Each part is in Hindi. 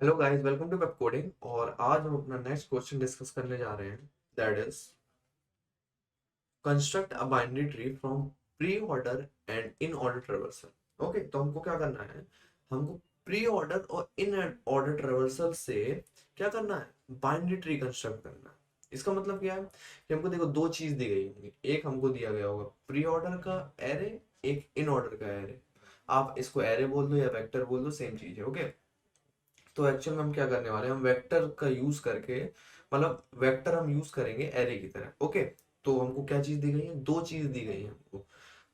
Hello guys, welcome to web coding. और आज हम अपना नेक्स्ट क्वेश्चन डिस्कस करने जा रहे हैं। That is construct a binary tree from pre order and in order traversal. Okay, तो हमको क्या करना है? हमको प्री ऑर्डर और इन ऑर्डर ट्रेवर्सल से क्या करना है? बाइनरी ट्री कंस्ट्रक्ट करना है। इसका मतलब क्या है कि हमको देखो दो चीज दी गई होंगी। एक हमको दिया गया होगा प्री ऑर्डर का एरे, एक इन ऑर्डर का एरे। आप इसको एरे बोल दो या वेक्टर बोल दो, सेम चीज है। ओके, तो एक्चुअल में हम क्या करने वाले हैं? हम वेक्टर का यूज करके, मतलब वेक्टर हम यूज करेंगे एरे की तरह। ओके, तो हमको क्या चीज दी गई है? दो चीज दी गई है हमको।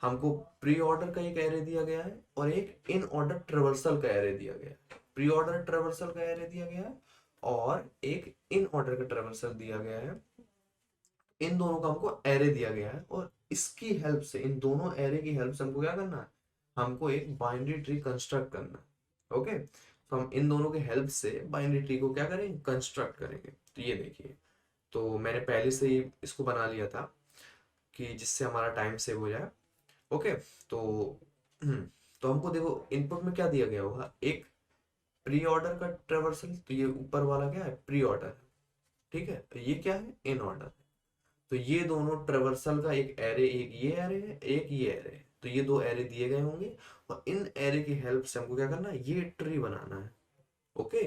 हमको प्री ऑर्डर का एक एरे दिया गया है और एक इन ऑर्डर ट्रेवर्सल का एरे दिया गया है। प्री ऑर्डर ट्रेवर्सल का एरे दिया गया है और एक इन ऑर्डर का ट्रेवर्सल दिया गया है। इन दोनों का हमको एरे दिया गया है और इसकी हेल्प से, इन दोनों एरे की हेल्प से हमको क्या करना है? हमको एक बाइनरी ट्री कंस्ट्रक्ट करना है। ओके, तो हम इन दोनों के हेल्प से बाइनरी ट्री को क्या करेंगे? कंस्ट्रक्ट करेंगे। तो ये देखिए, तो मैंने पहले से ही इसको बना लिया था कि जिससे हमारा टाइम सेव हो जाए। ओके, तो तो हमको देखो इनपुट में क्या दिया गया होगा? एक प्री ऑर्डर का ट्रेवर्सल, तो ये ऊपर वाला क्या है? Pre order. ठीक है, तो ये क्या है? In order. तो ये दोनों ट्रेवर्सल का एक एरे, एक ये एरे है, एक ये एरे है। तो ये दो एरे दिए गए होंगे और इन एरे की हेल्प से हमको क्या करना है? ये ट्री बनाना है। ओके,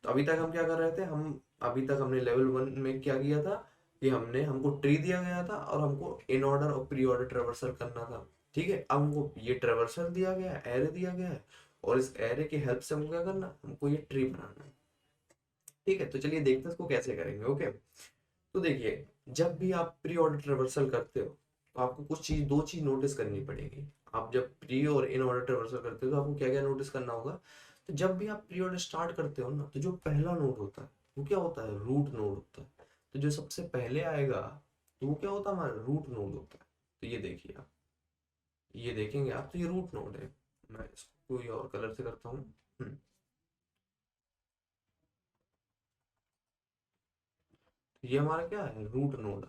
तो अभी तक हम क्या कर रहे थे? हम अभी तक हमने लेवल वन में क्या किया था कि हमको ट्री दिया गया था और हमको इन ऑर्डर और प्री ऑर्डर ट्रेवर्सल करना था। ठीक है, अब हमको ये ट्रेवर्सल दिया गया है, एरे दिया गया है और इस एरे की हेल्प से हमको क्या करना है? हमको ये ट्री बनाना है। ठीक है, तो चलिए देखते हैं इसको कैसे करेंगे। ओके, तो देखिए, जब भी आप प्री ऑर्डर रिवर्सल करते हो तो आपको कुछ चीज, दो चीज नोटिस करनी पड़ेगी। आप जब प्री और इन ऑर्डर रिवर्सल करते हो तो आपको क्या क्या नोटिस करना होगा? तो जब भी आप प्री ऑर्डर स्टार्ट करते हो ना, तो जो पहला नोड होता है वो क्या होता है? रूट नोड होता है। तो जो सबसे पहले आएगा तो वो क्या होता है? हमारा रूट नोड होता है। तो ये देखिए आप, ये देखेंगे आप, तो ये रूट नोड है। मैं इसको कोई और कलर से करता हूँ। ये हमारा क्या है? Root node.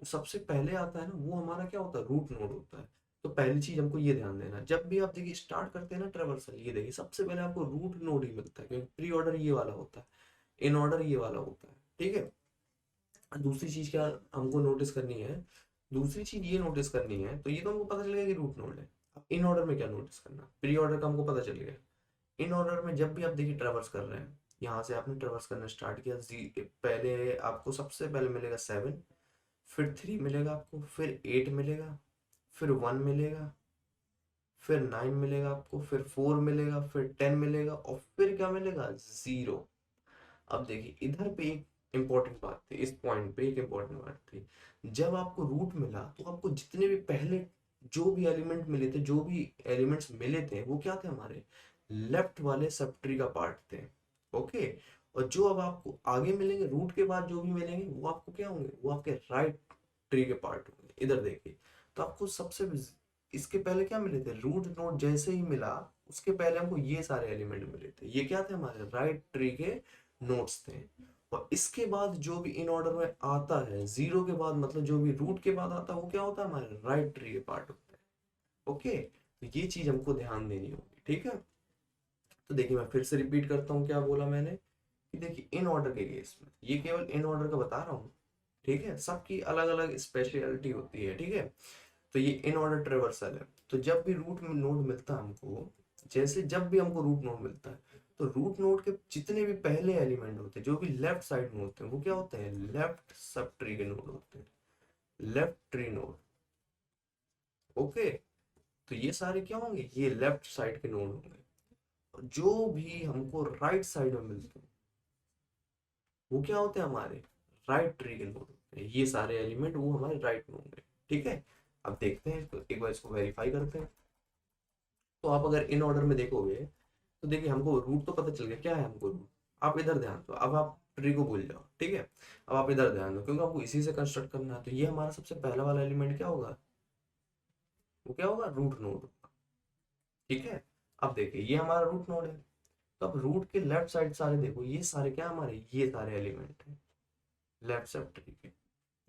तो सबसे पहले आता है ना, वो हमारा क्या होता है? रूट नोड होता है। तो पहली चीज हमको ये ध्यान देना है, जब भी आप देखिए स्टार्ट करते हैं ना ट्रेवर्सल, ये देखिए सबसे पहले आपको रूट नोड ही मिलता है क्योंकि प्री ऑर्डर ये वाला होता है, इन ऑर्डर ये वाला होता है। ठीक है, दूसरी चीज क्या हमको नोटिस करनी है? दूसरी चीज ये नोटिस करनी है, तो ये तो हमको पता चल गया कि रूट नोड है। अब इन ऑर्डर में क्या नोटिस करना? प्री ऑर्डर का हमको पता चल गया। इन ऑर्डर में जब भी आप देखिए ट्रेवर्स कर रहे हैं, यहाँ से आपने ट्रेवर्स करना स्टार्ट किया, पहले आपको सबसे पहले मिलेगा 7, फिर 3 मिलेगा आपको, फिर 8 मिलेगा, फिर 1 मिलेगा, फिर 9 मिलेगा आपको, फिर 4 मिलेगा, फिर 10 मिलेगा और फिर क्या मिलेगा? 0। अब देखिए इधर पे एक इंपॉर्टेंट बात थी, इस पॉइंट पे एक इंपॉर्टेंट बात थी। जब आपको रूट मिला तो आपको जितने भी पहले जो भी एलिमेंट मिले थे, जो भी एलिमेंट्स मिले थे, वो क्या थे? हमारे लेफ्ट वाले सब ट्री का पार्ट थे। ओके, और जो अब आपको आगे मिलेंगे रूट के बाद जो भी मिलेंगे वो आपको क्या होंगे? वो आपके राइट ट्री के पार्ट होंगे। इधर देखिए, तो आपको सबसे इसके पहले क्या मिले थे? रूट नोड जैसे ही मिला उसके पहले हमको ये सारे एलिमेंट मिले थे। ये क्या थे? हमारे राइट ट्री के नोट्स थे। और इसके बाद जो भी इन ऑर्डर में आता है, जीरो के बाद, मतलब जो भी रूट के बाद आता है, वो क्या होता है? हमारे राइट ट्री के पार्ट होता है। ओके, तो ये चीज हमको ध्यान देनी होगी। ठीक है, तो देखिए मैं फिर से रिपीट करता हूँ क्या बोला मैंने, कि देखिए इन ऑर्डर के केस में ये केवल इन ऑर्डर का बता रहा हूँ। ठीक है, सबकी अलग अलग स्पेशलिटी होती है। ठीक है, तो ये इन ऑर्डर ट्रेवर्सल है। तो जब भी रूट नोड मिलता है हमको, जैसे जब भी हमको रूट नोड मिलता है, तो रूट नोड के जितने भी पहले एलिमेंट होते हैं, जो भी लेफ्ट साइड में होते हैं, वो क्या होते हैं? लेफ्ट सब ट्री के नोड होते हैं, लेफ्ट ट्री नोड। ओके, तो ये सारे क्या होंगे? ये लेफ्ट साइड के नोड होंगे। और जो भी हमको राइट साइड में मिलते हैं वो क्या होते हैं? हमारे राइट ट्री के नोड होते हैं। ये सारे एलिमेंट वो हमारे राइट में होंगे। ठीक है, अब देखते हैं इसको, एक बार इसको वेरीफाई करते हैं। तो आप अगर इन ऑर्डर में देखोगे तो देखिए हमको रूट तो पता चल गया, क्या है हमको रूट। आप इधर ध्यान दो, अब आप ट्री को भूल जाओ। ठीक है, अब आप इधर ध्यान दो क्योंकि आपको इसी से कंस्ट्रक्ट करना है। तो ये हमारा सबसे पहला वाला एलिमेंट क्या होगा? वो क्या होगा? Root node. ठीक है, अब देखिए ये हमारा रूट नोड है। तो अब रूट के लेफ्ट साइड सारे देखो, ये सारे क्या हमारे? ये सारे एलिमेंट है लेफ्ट साइड ट्री के।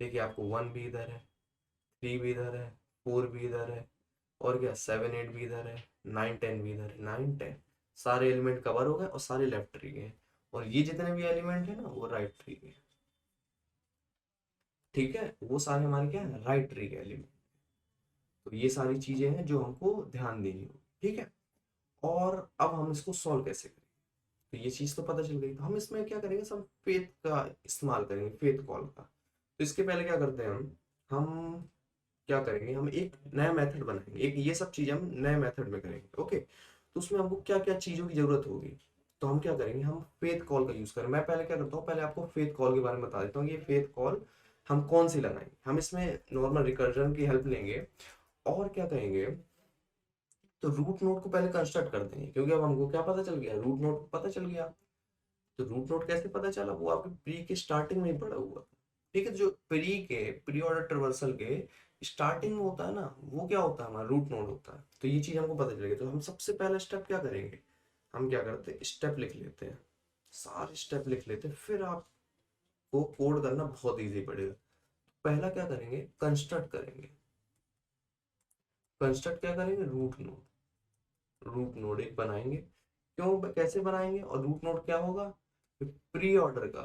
देखिए आपको 1 भी इधर है, 3 भी इधर है, 4 भी इधर है, और क्या 7 8 भी इधर है, 9 10 भी इधर है। 9 10 सारे एलिमेंट कवर हो गए और सारे लेफ्ट ट्री के हैं। और ये जितने भी एलिमेंट है ना वो राइट ट्री के, ठीक है, वो सारे हमारे क्या है, राइट ट्री के एलिमेंट। तो ये सारी चीजें हैं जो हमको ध्यान देनी होगी, ठीक है। और अब हम इसको सॉल्व कैसे करें, तो ये चीज तो पता चल गई। तो हम इसमें क्या करेंगे, सब फेथ का इस्तेमाल करेंगे, फेथ कॉल का। तो इसके पहले क्या करते हैं हम क्या करेंगे, हम एक नया मेथड बनाएंगे, एक ये सब चीजें हम नए मेथड में करेंगे, ओके। तो उसमें हमको क्या क्या चीजों की जरूरत होगी, तो हम क्या करेंगे, हम फेथ कॉल का यूज करें। मैं पहले क्या करता हूँ, पहले आपको फेथ कॉल के बारे में बता देता हूँ। ये फेथ कॉल हम कौन सी लगाएंगे, हम इसमें नॉर्मल रिकर्जन की हेल्प लेंगे। और क्या करेंगे, तो रूट नोड को पहले कंस्ट्रक्ट कर देंगे, क्योंकि अब हमको क्या पता चल गया, रूट नोड पता चल गया। तो रूट नोड कैसे पता चला, वो आपके प्री के स्टार्टिंग में ही पड़ा हुआ, ठीक है। तो जो प्री ऑर्डर ट्रावर्सल के स्टार्टिंग में होता है ना, वो क्या होता है, हमारा रूट नोड होता है। तो ये चीज हमको पता चलेगी। तो हम सबसे पहला स्टेप क्या करेंगे, हम क्या करते हैं, स्टेप लिख लेते हैं, सारे स्टेप लिख लेते हैं, फिर आपको कोड करना बहुत इजी पड़ेगा। पहला क्या करेंगे, कंस्ट्रक्ट करेंगे। कंस्ट्रक्ट क्या करेंगे, रूट नोड। रूट नोड एक बनाएंगे, क्यों कैसे बनाएंगे, और रूट नोड क्या होगा, प्री ऑर्डर का,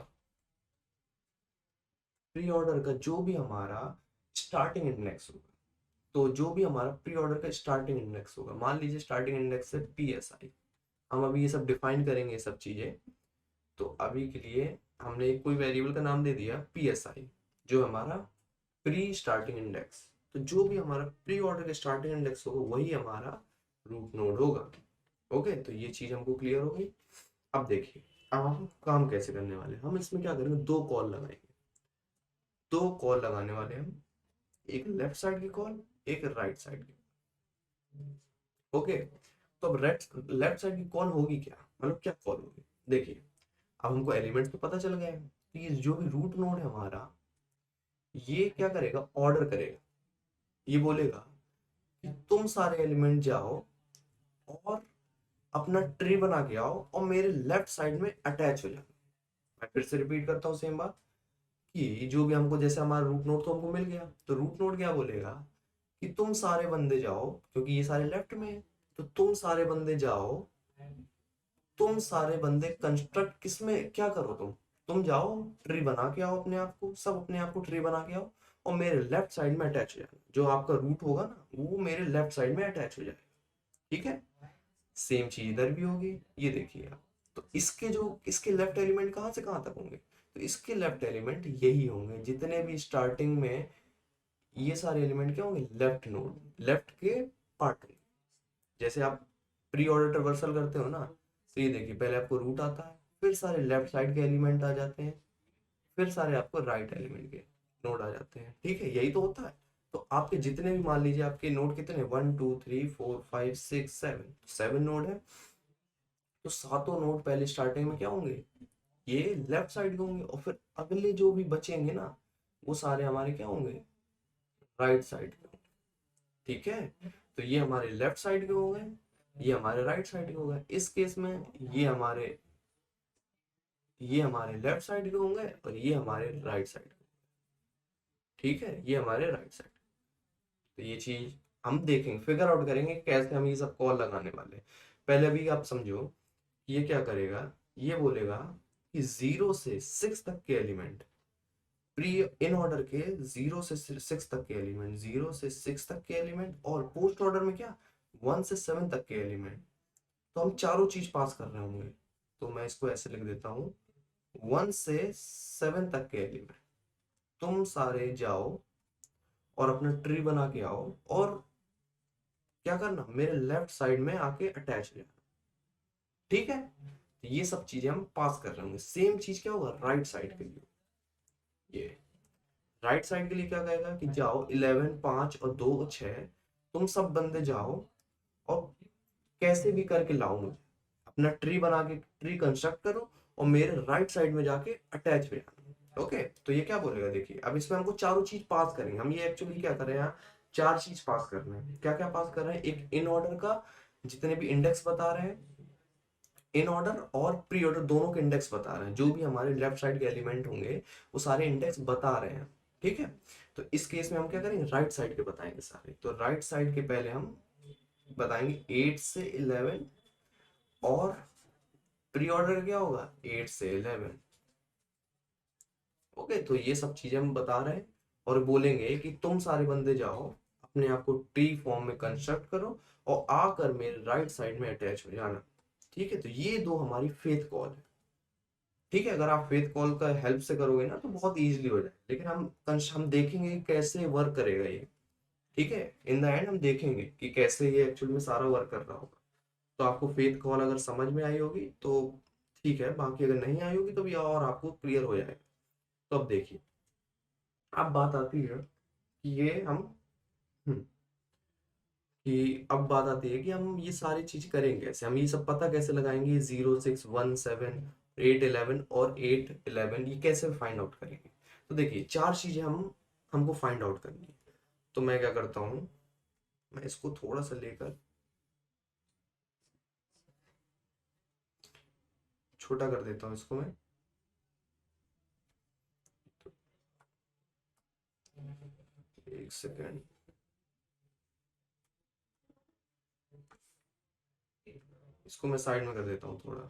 प्री ऑर्डर का जो भी हमारा स्टार्टिंग इंडेक्स होगा। तो जो भी हमारा प्री ऑर्डर का स्टार्टिंग इंडेक्स होगा, मान लीजिए स्टार्टिंग इंडेक्स है PSI। हम अभी ये सब डिफाइन करेंगे, ये सब चीजें। तो अभी के लिए हमने एक कोई वेरिएबल का नाम दे दिया PSI, जो हमारा प्री स्टार्टिंग इंडेक्स। तो जो भी हमारा प्री ऑर्डर का स्टार्टिंग इंडेक्स होगा वही हमारा रूट नोड होगा, ओके। तो ये चीज हमको क्लियर हो गई। अब देखिए, अब हम काम कैसे करने वाले हैं। हम इसमें क्या करेंगे, दो कॉल लगाएंगे, दो कॉल लगाने वाले हैं हम, एक लेफ्ट साइड की कॉल, एक राइट साइड की, ओके। तो अब लेफ्ट साइड की कॉल होगी क्या, मतलब क्या कॉल होगी, देखिए। अब हमको एलिमेंट तो पता चल गए हैं, तो ये जो भी रूट नोड है हमारा, ये क्या करेगा, ऑर्डर करेगा। ये बोलेगा कि तुम सारे एलिमेंट जाओ और अपना ट्री बना के आओ और मेरे लेफ्ट साइड में अटैच हो जाओ। मैं फिर से रिपीट करता हूँ सेम बात, कि जो भी हमको, जैसे हमारा रूट नोड तो हमको मिल गया, तो रूट नोड क्या बोलेगा कि तुम सारे बंदे जाओ, क्योंकि ये सारे लेफ्ट में है, तो तुम सारे बंदे जाओ, तुम सारे बंदे कंस्ट्रक्ट किसमें क्या करो, तुम जाओ ट्री बना के आओ, अपने आप को, सब अपने आप को ट्री बना के आओ, और मेरे लेफ्ट साइड में अटैच हो जाए, जो आपका रूट होगा ना वो मेरे लेफ्ट साइड में अटैच हो जाए, ठीक है। सेम चीज इधर भी होगी, ये देखिए आप। तो इसके जो इसके लेफ्ट एलिमेंट कहाँ से कहाँ तक होंगे, तो इसके लेफ्ट एलिमेंट यही होंगे, जितने भी स्टार्टिंग में ये सारे एलिमेंट क्या होंगे, लेफ्ट नोड, लेफ्ट के पार्ट होंगे। जैसे आप प्री ऑर्डर ट्रावर्सल करते हो ना, तो ये देखिए, पहले आपको रूट आता है, फिर सारे लेफ्ट साइड के एलिमेंट आ जाते हैं, फिर सारे आपको राइट एलिमेंट के नोड आ जाते हैं, ठीक है, यही तो होता है। तो आपके जितने भी, मान लीजिए आपके नोड कितने, 1 2 3 4 5 6 7, 7 नोड है। तो सातों नोड पहले स्टार्टिंग में क्या होंगे, ये लेफ्ट साइड के होंगे, और फिर अगले जो भी बचेंगे ना, वो सारे हमारे क्या होंगे, राइट साइड के होंगे, ठीक है। तो ये हमारे लेफ्ट साइड के हो गए, ये हमारे राइट साइड के हो गए। इस केस में ये हमारे लेफ्ट साइड के होंगे, और ये हमारे राइट साइड के, ठीक है, ये हमारे राइट साइड। तो ये चीज हम देखेंगे, फिगर आउट करेंगे कैसे हम ये सब कॉल लगाने वाले हैं। पहले अभी आप समझो, ये क्या करेगा, ये बोलेगा कि 0 से 6 तक के एलिमेंट, प्री इन ऑर्डर के 0 से 6 तक के एलिमेंट, 0 से 6 तक के एलिमेंट, और पोस्ट ऑर्डर में क्या, 1 से 7 तक के एलिमेंट। तो हम चारों चीज पास कर रहे होंगे। तो मैं इसको ऐसे लिख देता हूँ, 1 से 7 तक के एलिमेंट तुम सारे जाओ और अपना ट्री बना के आओ, और क्या करना, मेरे लेफ्ट साइड में आके अटैच हो जाना, ठीक है। तो ये सब चीजें हम पास कर रहे होंगे। सेम चीज क्या होगा राइट साइड के लिए, ये राइट साइड के लिए क्या कहेगा कि जाओ 11 5 और 2 और 6, तुम सब बंदे जाओ और कैसे भी करके लाओ मुझे, अपना ट्री बना के ट्री कंस्ट्रक्ट करो, और मेरे राइट साइड में जाके अटैच हो जाना, ओके। तो ये क्या बोलेगा, देखिए अब इसमें हमको चारों चीज पास करेंगे। हम ये एक्चुअली क्या कर रहे हैं यहाँ, चार चीज पास कर रहे हैं। क्या क्या पास कर रहे हैं, एक इन ऑर्डर का जितने भी इंडेक्स बता रहे हैं, इन ऑर्डर और प्री ऑर्डर दोनों के इंडेक्स बता रहे हैं, जो भी हमारे लेफ्ट साइड के एलिमेंट होंगे वो सारे इंडेक्स बता रहे हैं, ठीक है। तो इस केस में हम क्या करेंगे, राइट साइड के बताएंगे सारे। तो राइट साइड के पहले हम बताएंगे 8 से 11 और प्री ऑर्डर क्या होगा 8 से 11। ओके, तो ये सब चीजें हम बता रहे हैं और बोलेंगे कि तुम सारे बंदे जाओ अपने आप को ट्री फॉर्म में कंस्ट्रक्ट करो और आकर मेरे राइट साइड में अटैच हो जाना। ठीक है, तो ये दो हमारी फेथ कॉल है। ठीक है, अगर आप फेथ कॉल का हेल्प से करोगे ना तो बहुत इजीली हो जाए, लेकिन हम देखेंगे कि कैसे वर्क करेगा ये। ठीक है, इन द एंड हम देखेंगे कि कैसे ये एक्चुअल में सारा वर्क कर रहा होगा। तो आपको फेथ कॉल अगर समझ में आई होगी तो ठीक है, बाकी अगर नहीं आई होगी तो भी और आपको क्लियर हो जाएगा। तो अब देखिए, अब बात आती है कि ये हम हम्म, अब बात आती है कि हम ये सारी चीज करेंगे कैसे, हम ये सब पता कैसे लगाएंगे, 0 6 1 7 8 11 और 8 11 ये कैसे फाइंड आउट करेंगे। तो देखिए, चार चीजें हमको फाइंड आउट करनी है। तो मैं क्या करता हूँ, मैं इसको थोड़ा सा लेकर छोटा कर देता हूँ इसको मैं। एक सेकेंड, इसको मैं साइड में कर देता हूँ थोड़ा।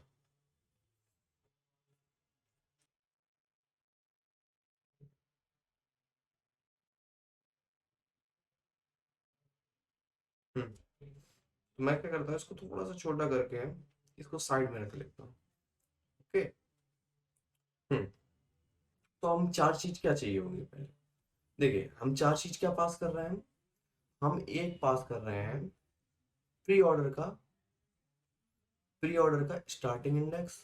हम्म, तो मैं क्या करता हूँ, इसको थोड़ा सा छोटा करके इसको साइड में रख लेता हूँ। ओके। हम्म, तो हम चार चीज क्या चाहिए होंगे पहले। देखिए, हम चार चीज क्या पास कर रहे हैं, हम एक पास कर रहे हैं प्री ऑर्डर का, starting index,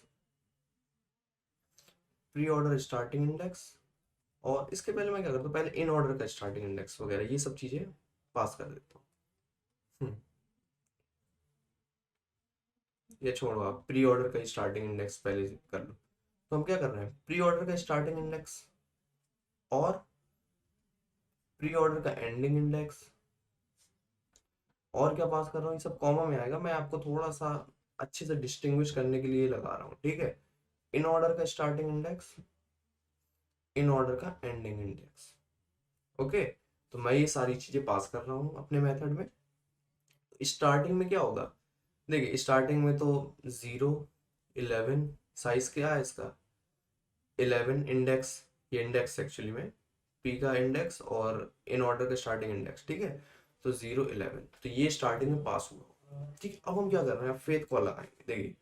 preorder starting index. और इसके पहले मैं क्या करता हूँ, पहले इन ऑर्डर का स्टार्टिंग इंडेक्स वगैरह ये सब चीजें पास कर देता हूँ। ये छोड़ो, आप प्री ऑर्डर का स्टार्टिंग इंडेक्स पहले कर लो। तो हम क्या कर रहे हैं, प्री ऑर्डर का स्टार्टिंग इंडेक्स और प्री ऑर्डर का एंडिंग इंडेक्स, और क्या पास कर रहा हूँ, ये सब कॉमा में आएगा, मैं आपको थोड़ा सा अच्छे से डिस्टिंग्विश करने के लिए लगा रहा हूँ। ठीक है, इन ऑर्डर का स्टार्टिंग इंडेक्स, इन ऑर्डर का एंडिंग इंडेक्स। ओके, तो मैं ये सारी चीजें पास कर रहा हूँ अपने मेथड में। स्टार्टिंग में क्या होगा, देखिए स्टार्टिंग में तो 0 11 साइज क्या है इसका 11 इंडेक्स, ये इंडेक्स एक्चुअली में पी का इंडेक्स और इन ऑर्डर का स्टार्टिंग इंडेक्स। ठीक है, तो 0 11 तो ये स्टार्टिंग में पास हुआ। ठीक है, अब हम क्या कर रहे हैं, फेथ कॉल लगाएंगे। देखिए,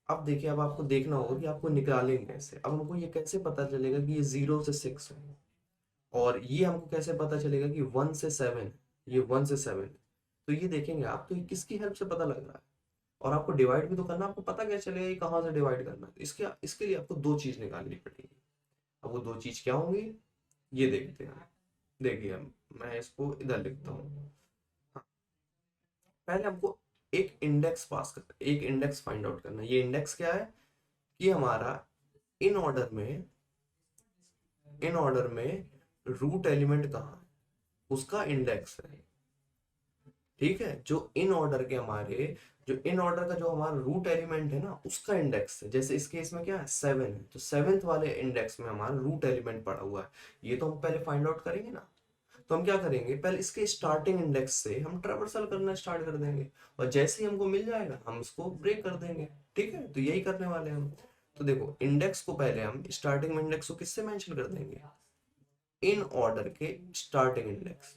अब देखिए, अब आपको देखना होगा कि आपको निकालेंगे कैसे। अब हमको ये कैसे पता चलेगा कि ये 0 से 6 है, और ये हमको कैसे पता चलेगा कि 1 से 7, ये 1 से 7। तो ये देखेंगे आप, तो ये किसकी हेल्प से पता लग रहा है। और आपको डिवाइड भी तो करना, आपको पता कैसे चलेगा ये कहाँ से डिवाइड करना है। इसके इसके लिए आपको दो चीज निकालनी पड़ेगी। अब वो दो चीज क्या होंगी, ये देखते हैं। देखिए, अब मैं इसको इधर लिखता हूँ। हाँ, पहले हमको एक इंडेक्स पास करना, एक इंडेक्स फाइंड आउट करना। ये इंडेक्स क्या है कि हमारा इन ऑर्डर में, रूट एलिमेंट कहाँ है उसका इंडेक्स है। ठीक है, जो इन ऑर्डर के हमारे, जो इन ऑर्डर का जो हमारा रूट एलिमेंट है ना उसका इंडेक्स है। जैसे इस केस में क्या है 7 है, तो सेवेंथ वाले इंडेक्स में हमारा रूट एलिमेंट पड़ा हुआ है। ये तो हम पहले फाइंड आउट करेंगे ना। तो हम क्या करेंगे, पहले इसके स्टार्टिंग इंडेक्स से हम ट्रेवर्सल करना स्टार्ट कर देंगे, और जैसे ही हमको मिल जाएगा हम इसको ब्रेक कर देंगे। ठीक है, तो यही करने वाले हैं हम। तो देखो, इंडेक्स को पहले हम स्टार्टिंग में इंडेक्स को किससे मेंशन कर देंगे, इन ऑर्डर के स्टार्टिंग इंडेक्स।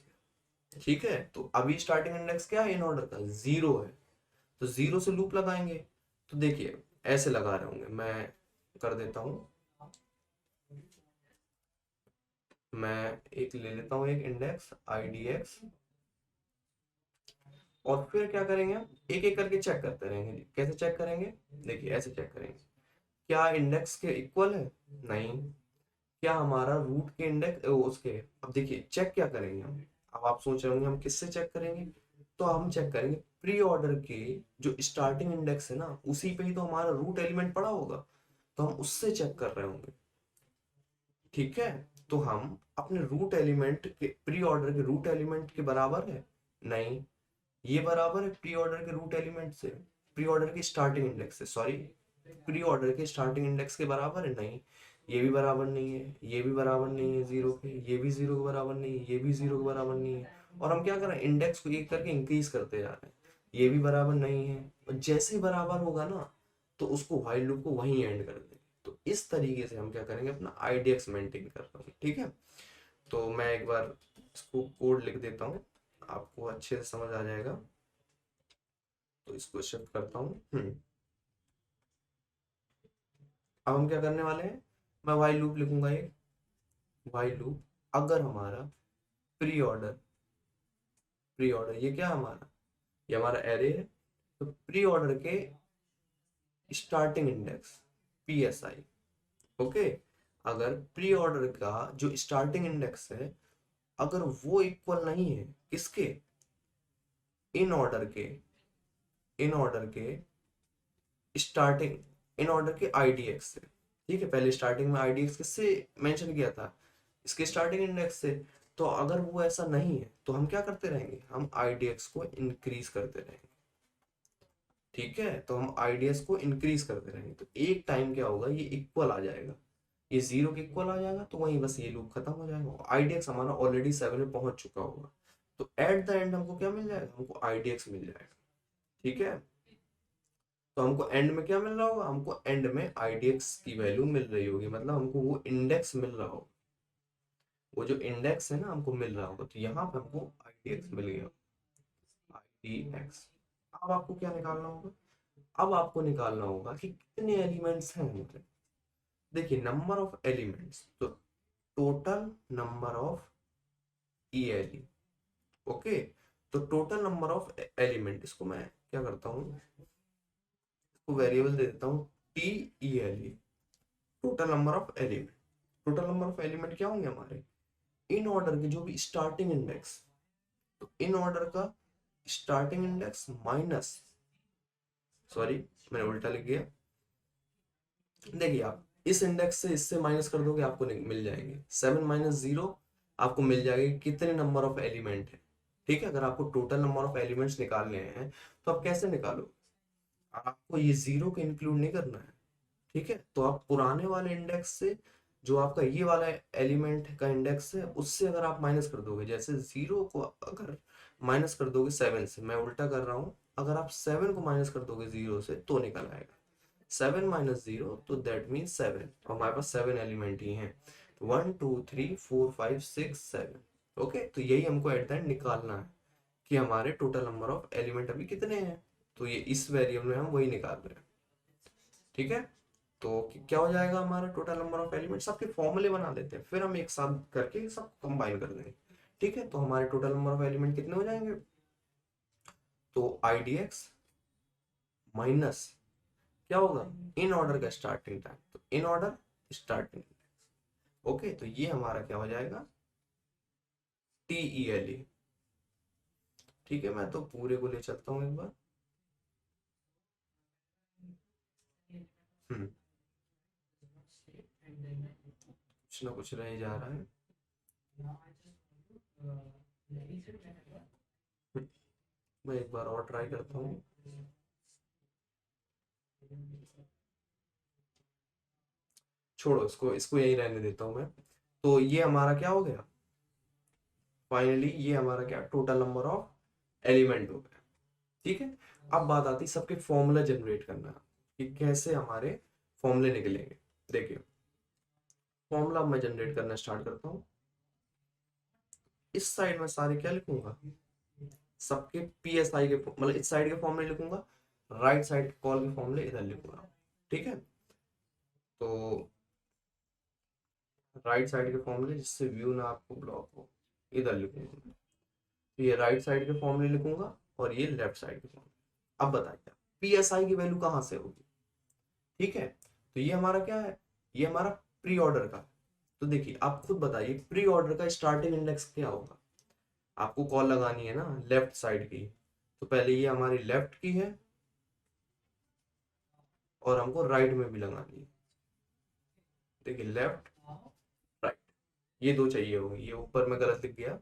ठीक है, तो अभी स्टार्टिंग इंडेक्स क्या है इन ऑर्डर का 0 है, तो 0 से लूप लगाएंगे। तो देखिए, ऐसे लगा रहे होंगे, मैं कर देता हूं, मैं एक ले लेता हूं एक इंडेक्स IDX, और फिर क्या करेंगे हम एक एक करके चेक करते रहेंगे। कैसे चेक करेंगे, देखिए ऐसे चेक करेंगे, क्या इंडेक्स के इक्वल है, नहीं, क्या हमारा रूट के इंडेक्स उसके। अब देखिए चेक क्या करेंगे हम, अब आप सोच रहे होंगे हम किससे चेक करेंगे, तो हम चेक करेंगे प्री ऑर्डर के जो स्टार्टिंग इंडेक्स है ना उसी पे ही तो हमारा रूट एलिमेंट पड़ा होगा, तो हम उससे चेक कर रहे होंगे। ठीक है, तो हम अपने रूट एलिमेंट के, प्री ऑर्डर के रूट एलिमेंट के बराबर है, नहीं, ये बराबर है प्री ऑर्डर के रूट एलिमेंट से, प्री ऑर्डर के स्टार्टिंग इंडेक्स से, सॉरी, प्री ऑर्डर के स्टार्टिंग इंडेक्स के बराबर है, नहीं, ये भी बराबर नहीं है, ये भी बराबर नहीं है 0 के, ये भी 0 के बराबर नहीं है, ये भी 0 के बराबर नहीं है। और हम क्या कर रहे हैं, इंडेक्स को एक करके इंक्रीज करते जा रहे हैं, ये भी बराबर नहीं है। और जैसे ही बराबर होगा ना, तो उसको व्हाइल लूप को वहीं एंड कर देंगे। तो इस तरीके से हम क्या करेंगे, अपना आईडीएक्स मेंटेन कर रहे हैं, ठीक है। तो मैं एक बार इसको कोड लिख देता हूँ, आपको अच्छे से समझ आ जाएगा। तो इसको शिफ्ट करता हूँ। अब हम क्या करने वाले हैं, मैं व्हाइल लूप लिखूंगा एक, व्हाइल लूप अगर हमारा प्री ऑर्डर, प्री ऑर्डर ये क्या है हमारा, ये हमारा एरे है, तो प्री ऑर्डर के स्टार्टिंग इंडेक्स पीएसआई, ओके, अगर प्री ऑर्डर का जो स्टार्टिंग इंडेक्स है अगर वो इक्वल नहीं है किसके, इन ऑर्डर के, इन ऑर्डर के स्टार्टिंग, इन ऑर्डर के आईडीएक्स से, ठीक है। पहले स्टार्टिंग में आईडीएक्स किससे मेंशन किया था, इसके स्टार्टिंग इंडेक्स से। तो अगर वो ऐसा नहीं है तो हम क्या करते रहेंगे, हम आईडीएक्स को इंक्रीज करते रहेंगे, ठीक है। तो हम आईडीएक्स को इंक्रीज करते रहेंगे, तो एक टाइम क्या होगा, ये इक्वल आ जाएगा, ये 0 के इक्वल आ जाएगा, तो वहीं बस ये लूप खत्म हो जाएगा, आईडीएक्स हमारा ऑलरेडी 7 में पहुंच चुका होगा। तो एट द एंड हमको क्या मिल जाएगा, हमको आईडीएक्स मिल जाएगा, ठीक है। तो हमको एंड में क्या मिल रहा होगा, हमको एंड में आईडीएक्स की वैल्यू मिल रही होगी, मतलब हमको वो इंडेक्स मिल रहा होगा, वो जो इंडेक्स है ना हमको मिल रहा होगा। तो यहाँ पे हमको आईडीएक्स मिल गया, आईडीएक्स। अब आपको क्या निकालना होगा, अब आपको निकालना होगा कि कितने एलिमेंट्स हैं हमारे। देखिए नंबर ऑफ एलिमेंट्स, तो टोटल नंबर ऑफ ईएलई, ओके। तो टोटल नंबर ऑफ एलिमेंट, इसको मैं क्या करता हूँ, इसको वेरिएबल दे देता हूँ T E L E, total number of element. Total number of element क्या होंगे हमारे, इन ऑर्डर के जो भी स्टार्टिंग इंडेक्स, तो इन ऑर्डर का स्टार्टिंग इंडेक्स माइनस, सॉरी मैंने उल्टा लिख दिया, देखिए आप इस इंडेक्स से इससे माइनस कर दोगे आपको मिल जाएंगे 7 - 0, आपको मिल जाएगा कितने नंबर ऑफ एलिमेंट है, ठीक है। अगर आपको टोटल नंबर ऑफ एलिमेंट्स निकालने हैं तो आप कैसे निकालो, आपको ये 0 को इंक्लूड नहीं करना है, ठीक है। तो आप पुराने वाले इंडेक्स से जो आपका ये वाला एलिमेंट का इंडेक्स है उससे अगर आप माइनस कर दोगे, जैसे 0 को अगर माइनस कर दोगे 7 से, मैं उल्टा कर रहा हूँ, अगर आप 7 को माइनस कर दोगे 0 से तो निकल आएगा 7 - 0, तो दैट मीन 7, और हमारे पास 7 एलिमेंट ही हैं, 1 2 3 4 5 6 7, ओके। तो यही हमको एट द एंड निकालना है कि हमारे टोटल नंबर ऑफ एलिमेंट अभी कितने हैं, तो ये इस वेरिएबल में हम वही निकाल रहे हैं, ठीक है। तो क्या हो जाएगा हमारा टोटल नंबर ऑफ एलिमेंट, सबके फॉर्मूले बना लेते हैं फिर हम एक साथ करके सब कंबाइन कर देंगे, ठीक है। तो हमारे टोटल नंबर ऑफ एलिमेंट कितने हो जाएंगे, तो आईडीएक्स माइनस क्या होगा, इन ऑर्डर का स्टार्टिंग टाइम, तो इन ऑर्डर स्टार्टिंग, ओके। तो ये हमारा क्या हो जाएगा, टीईएलई, ठीक है। मैं तो पूरे को ले चलता हूँ एक बार, हम्म कुछ ना कुछ रह जा रहा है, मैं एक बार और ट्राई करता हूँ। छोड़ो इसको, इसको यही रहने देता हूँ मैं। तो ये हमारा क्या हो गया, फाइनली ये हमारा क्या टोटल नंबर ऑफ एलिमेंट हो गया, ठीक है। अब बात आती है सबके फॉर्मूला जनरेट करना, कि कैसे हमारे फॉर्मूले निकलेंगे। देखिए फॉर्मूला मैं जनरेट करना स्टार्ट करता हूँ, इस साइड में सारे क्या लिखूंगा, सबके पीएसआई के मतलब इस साइड के फॉर्मूले लिखूंगा, राइट साइड के कॉल के फॉर्मूले इधर लिखूंगा, ठीक है। तो राइट साइड के फॉर्मूले जिससे व्यू ना आपको ब्लॉक हो, इधर लिखूंगा, तो ये राइट साइड के फॉर्मूले लिखूंगा और ये लेफ्ट साइड के फॉर्मूले। अब बताइए पीएसआई की वैल्यू कहाँ से होगी, ठीक है। तो ये हमारा क्या है, ये हमारा प्री ऑर्डर का, तो देखिए आप खुद बताइए प्री ऑर्डर का स्टार्टिंग इंडेक्स क्या होगा, आपको कॉल लगानी है ना लेफ्ट साइड की, तो पहले ये हमारी लेफ्ट की है और हमको राइट में भी लगानी है, देखिए लेफ्ट राइट, ये दो चाहिए होंगी, ये ऊपर में गलत लिख गया,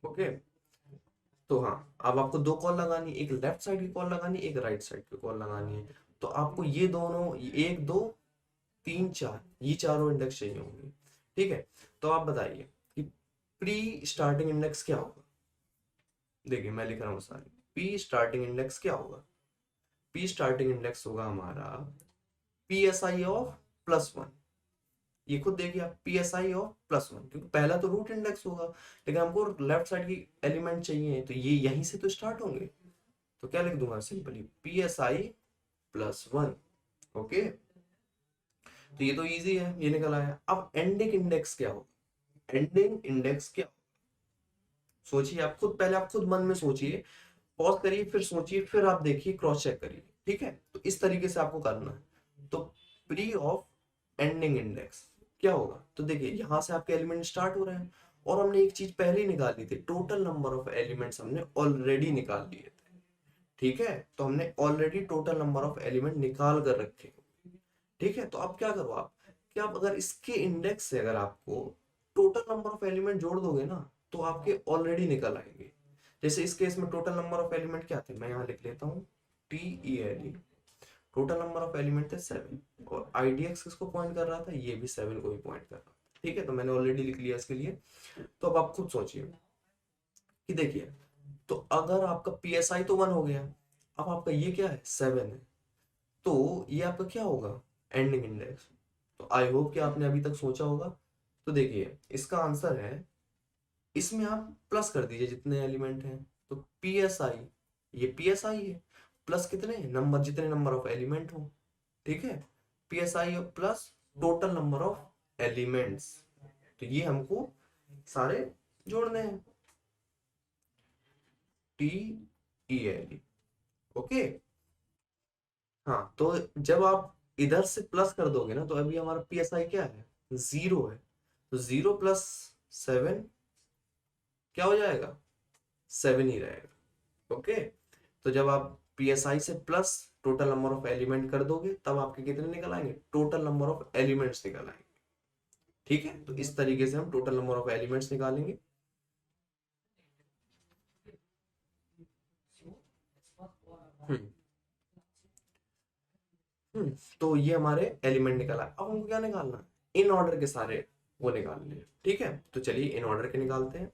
ओके। तो हाँ अब आपको दो कॉल लगानी, एक लेफ्ट साइड की कॉल लगानी, एक राइट साइड की कॉल लगानी है, तो आपको ये दोनों 1 2 3 4 ये चारों इंडेक्स चाहिए होंगे, ठीक है। तो आप बताइए कि प्री स्टार्टिंग इंडेक्स क्या होगा, देखिए मैं लिख रहा हूँ सारे, पी स्टार्टिंग इंडेक्स क्या होगा? पी स्टार्टिंग इंडेक्स होगा हमारा पी एस आई ऑफ +1। ये खुद देखिए आप, पी एस आई ऑफ +1, क्योंकि पहला तो रूट इंडेक्स होगा, लेकिन हमको लेफ्ट साइड की एलिमेंट चाहिए, तो ये यहीं से तो स्टार्ट होंगे। तो क्या लिख दूंगा simply, P S I +1। Okay, तो ये तो इजी है, ये निकल आया। अब एंडिंग इंडेक्स क्या होगा? एंडिंग इंडेक्स क्या? सोचिए आप खुद, पहले आप खुद मन में सोचिए, पॉज करिए, फिर सोचिए, फिर आप देखिए, क्रॉस चेक करिए। ठीक है, तो इस तरीके से आपको करना है। तो प्री ऑफ एंडिंग इंडेक्स क्या होगा? तो देखिए यहां से आपके एलिमेंट स्टार्ट हो रहे हैं, और हमने एक चीज पहले ही निकाल ली थी, टोटल नंबर ऑफ एलिमेंट्स हमने ऑलरेडी निकाल लिए थे। ठीक है, तो हमने already total number of element निकाल कर रखे। ठीक है, तो अब क्या करो आप, कि आप अगर इसके इंडेक्स से अगर आपको टोटल नंबर ऑफ एलिमेंट जोड़ दोगे ना, तो आपके ऑलरेडी निकल आएंगे। जैसे इस केस में टोटल नंबर ऑफ एलिमेंट क्या थे, मैं यहाँ लिख लेता हूँ, TELE। Total number of element थे 7, और IDX किसको पॉइंट कर रहा था? ये भी 7 को ही पॉइंट कर रहा था। ठीक है, तो मैंने ऑलरेडी लिख लिया इसके लिए। तो अब आप खुद सोचिए कि देखिए, तो अगर आपका PSI तो 1 हो गया, अब आपका ये क्या है, 7 है, तो ये आपका क्या होगा, एंडिंग इंडेक्स। तो आई होप कि आपने अभी तक सोचा होगा। तो देखिए इसका आंसर है, इसमें आप प्लस कर दीजिए जितने एलिमेंट हैं। तो PSI, ये PSI है, प्लस कितने नंबर, जितने नंबर ऑफ एलिमेंट हो। ठीक है, PSI plus total number of elements, तो ये हमको सारे जोड़ने हैं, TELE। ओके, हाँ, तो जब आप इधर से प्लस कर दोगे ना, तो अभी हमारा PSI क्या है, 0 है। तो 0 + 7 क्या हो जाएगा, 7 ही रहेगा। ओके, तो जब आप PSI से plus total number of element कर दोगे, तब आपके कितने निकल आएंगे, टोटल नंबर ऑफ एलिमेंट्स निकल आएंगे। ठीक है, तो इस तरीके से हम टोटल नंबर ऑफ एलिमेंट्स निकालेंगे। हम्म तो ये हमारे एलिमेंट निकला। अब हमको क्या निकालना है, इन ऑर्डर के सारे वो निकालने हैं। ठीक है, तो चलिए इन ऑर्डर के निकालते हैं।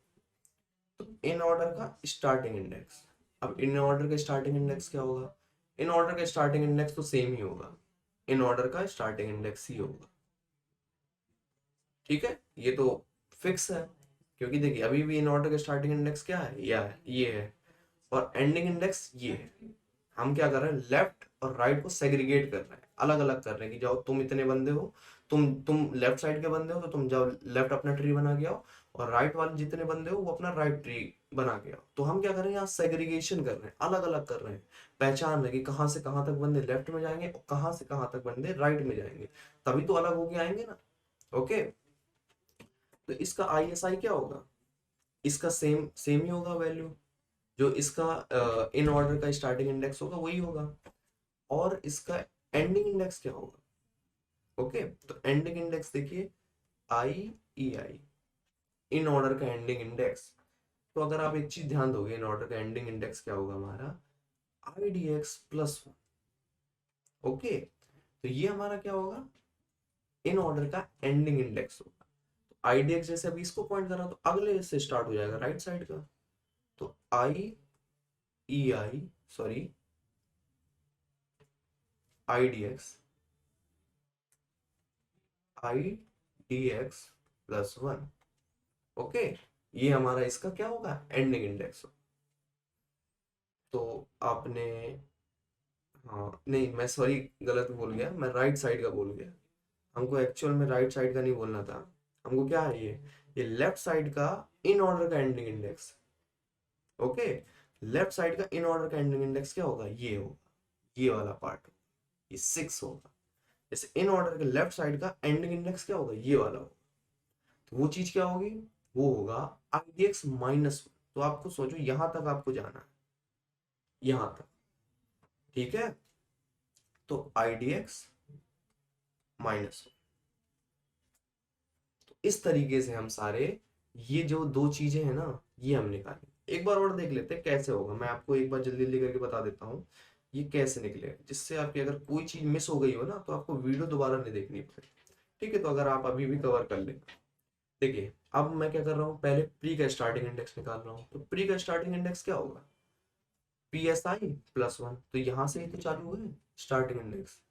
तो इन ऑर्डर का स्टार्टिंग इंडेक्स, अब इन ऑर्डर का स्टार्टिंग इंडेक्स क्या होगा, इन ऑर्डर का स्टार्टिंग इंडेक्स तो सेम ही होगा, इन ऑर्डर का स्टार्टिंग इंडेक्स ही होगा। ठीक है, ये तो फिक्स है, क्योंकि देखिए अभी भी इन ऑर्डर का स्टार्टिंग इंडेक्स क्या है, या है, ये है, और एंडिंग इंडेक्स ये है। हम क्या कर रहे हैं, लेफ्ट और राइट को सेग्रीगेट कर रहे हैं, अलग अलग कर रहे हैं, कि जाओ तुम इतने बंदे हो, तुम लेफ्ट साइड के बंदे हो, तो तुम जाओ लेफ्ट अपना ट्री बना के आओ, और राइट वाले जितने बंदे हो वो अपना राइट ट्री बना के आओ। तो हम क्या कर रहे हैं, यहाँ सेग्रीगेशन कर रहे हैं, अलग अलग कर रहे हैं, पहचान रहे कि कहाँ से कहाँ तक बंदे लेफ्ट में जाएंगे और कहाँ से कहाँ तक बंदे राइट में जाएंगे, तभी तो अलग होके आएंगे ना। ओके, तो इसका ISI क्या होगा, इसका सेम सेम ही होगा वैल्यू, जो इसका इन ऑर्डर का स्टार्टिंग इंडेक्स होगा वही होगा, और इसका एंडिंग इंडेक्स क्या होगा। ओके, तो एंडिंग इंडेक्स देखिए, IEI, इन ऑर्डर का एंडिंग इंडेक्स। तो अगर आप एक चीज ध्यान दोगे, इन ऑर्डर का एंडिंग इंडेक्स क्या होगा हमारा, IDX +1। ओके, तो ये हमारा क्या होगा, इन ऑर्डर का एंडिंग इंडेक्स होगा। तो IDX जैसे अभी इसको पॉइंट कर रहा, तो अगले से स्टार्ट हो जाएगा राइट साइड का। तो IEI, sorry, IDX, IDX +1। Okay, ये हमारा इसका क्या होगा, एंडिंग इंडेक्स। तो आपने, हाँ नहीं, मैं सॉरी गलत बोल गया, मैं राइट साइड का बोल गया। हमको एक्चुअल में राइट साइड का नहीं बोलना था, हमको क्या है, ये लेफ्ट साइड का इन ऑर्डर का ending index. Okay, left side का इन ऑर्डर का एंडिंग इंडेक्स क्या होगा, ये होगा, ये वाला पार्ट, ये 6 होगा। जैसे इन ऑर्डर के लेफ्ट साइड का एंडिंग इंडेक्स क्या होगा, ये वाला होगा। तो वो चीज क्या होगी, वो होगा IDX-1। तो आपको सोचो यहां तक आपको जाना है, यहां तक। ठीक है, तो IDX-1। तो इस तरीके से हम सारे, ये जो दो चीजें हैं ना, ये हम निकालें। एक बार और देख लेते हैं कैसे होगा, मैं आपको एक बार जल्दी जल्दी करके बता देता हूँ ये कैसे निकलेगा, जिससे आपकी अगर कोई चीज मिस हो गई हो ना, तो आपको वीडियो दोबारा नहीं देखनी पड़े। ठीक है, तो अगर आप अभी भी कवर कर लें। देखिए अब मैं क्या कर रहा हूँ, पहले प्री का स्टार्टिंग इंडेक्स निकाल रहा हूँ। तो प्री का स्टार्टिंग इंडेक्स क्या होगा, PSI +1, तो यहाँ से ही तो चालू है स्टार्टिंग इंडेक्स।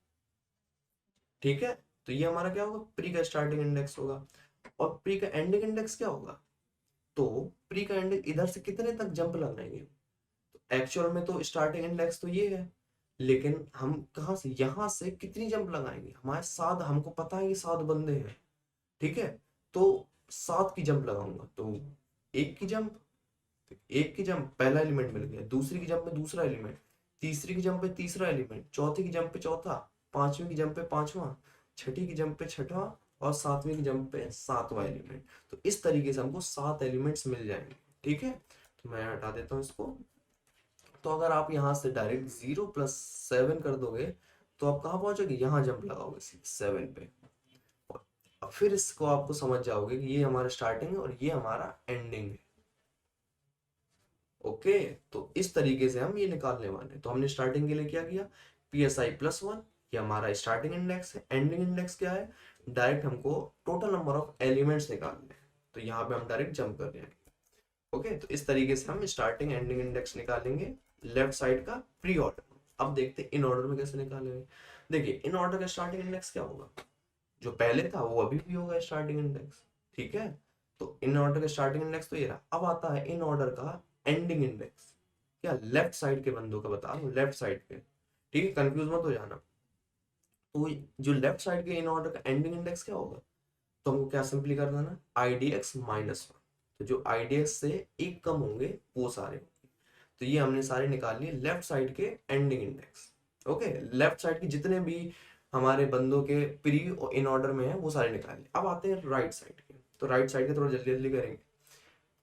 ठीक है, तो ये हमारा क्या होगा, प्री का स्टार्टिंग इंडेक्स होगा। और प्री का एंडिंग इंडेक्स क्या होगा, तो प्री का एंडिंग इधर से कितने तक जंप लगाएंगे। एक्चुअल में तो स्टार्टिंग इंडेक्स तो ये है, लेकिन हम कहाँ से, यहाँ से कितनी जंप लगाएंगे, हमारे 7, हमको पता है कि 7 बंदे हैं। ठीक है, तो 7 की जंप लगाऊंगा, तो एक की जंप, एक की जंप पहला एलिमेंट मिल गया, दूसरी की जंप में दूसरा एलिमेंट, तीसरी की जंप पे तीसरा एलिमेंट, चौथी की जंप पे चौथा, पांचवी की जंप पे पांचवा, छठी की जंप पे छठवा, और सातवीं की जंप पे सातवां एलिमेंट। तो इस तरीके से हमको 7 एलिमेंट्स मिल जाएंगे। ठीक है, तो मैं हटा देता हूँ इसको। तो अगर आप यहाँ से डायरेक्ट 0 + 7 कर दोगे, तो आप कहाँ पहुंचोगे, यहाँ जंप लगाओगे 7 पे। और अब फिर इसको आपको समझ जाओगे कि ये हमारा स्टार्टिंग है और ये हमारा एंडिंग है। ओके, तो इस तरीके से हम ये निकालने वाले हैं। तो हमने स्टार्टिंग के लिए क्या किया, PSI +1, ये हमारा स्टार्टिंग इंडेक्स है। एंडिंग इंडेक्स क्या है, डायरेक्ट हमको टोटल नंबर ऑफ एलिमेंट्स निकालने हैं, तो यहाँ पे हम डायरेक्ट जंप कर रहे हैं। ओके, तो इस तरीके से हम स्टार्टिंग एंडिंग इंडेक्स निकालेंगे लेफ्ट साइड का प्री ऑर्डर। अब देखते हैं इन ऑर्डर में कैसे निकालेंगे। देखिए इन ऑर्डर का स्टार्टिंग इंडेक्स क्या होगा, जो पहले था वो अभी भी होगा स्टार्टिंग इंडेक्स। ठीक है, तो इन ऑर्डर का स्टार्टिंग इंडेक्स तो ये रहा। अब आता है इन ऑर्डर का एंडिंग इंडेक्स, क्या लेफ्ट साइड के बंदों का बता रहा हूँ, लेफ्ट साइड के। ठीक है, कंफ्यूज मत हो जाना। तो जो लेफ्ट साइड के इन ऑर्डर का एंडिंग इंडेक्स क्या होगा, तो हमको क्या सिंपली करना ना, IDX-1। तो जो IDX से एक कम होंगे वो सारे होंगे। तो ये हमने सारे निकाल लिए लेफ्ट साइड के ending index. Okay, left side के जितने भी हमारे बंदों के प्री और इन ऑर्डर में है वो सारे निकाल लिए। अब आते हैं राइट साइड के। तो राइट साइड के थोड़ा जल्दी जल्दी करेंगे।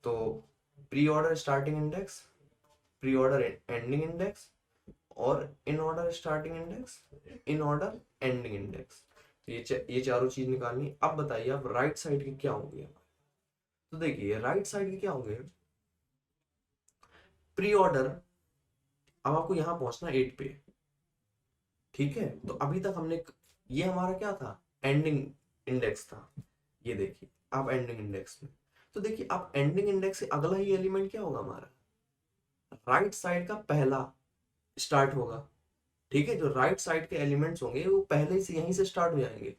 तो preorder starting index, preorder ending index, और inorder starting index, inorder ending index. तो ये चारों चीज निकालनी है। अब बताइए आप राइट साइड के क्या होंगे। तो देखिए राइट साइड के क्या होंगे, प्री ऑर्डर। अब आपको यहां पहुंचना 8 पे। ठीक है, तो अभी तक हमने, ये हमारा क्या था, एंडिंग इंडेक्स था। ये देखिए आप एंडिंग इंडेक्स में, तो देखिए आप एंडिंग इंडेक्स से अगला ही एलिमेंट क्या होगा हमारा, राइट साइड का पहला स्टार्ट होगा। ठीक है, जो राइट साइड के एलिमेंट्स होंगे वो पहले से यहीं से स्टार्ट हो जाएंगे।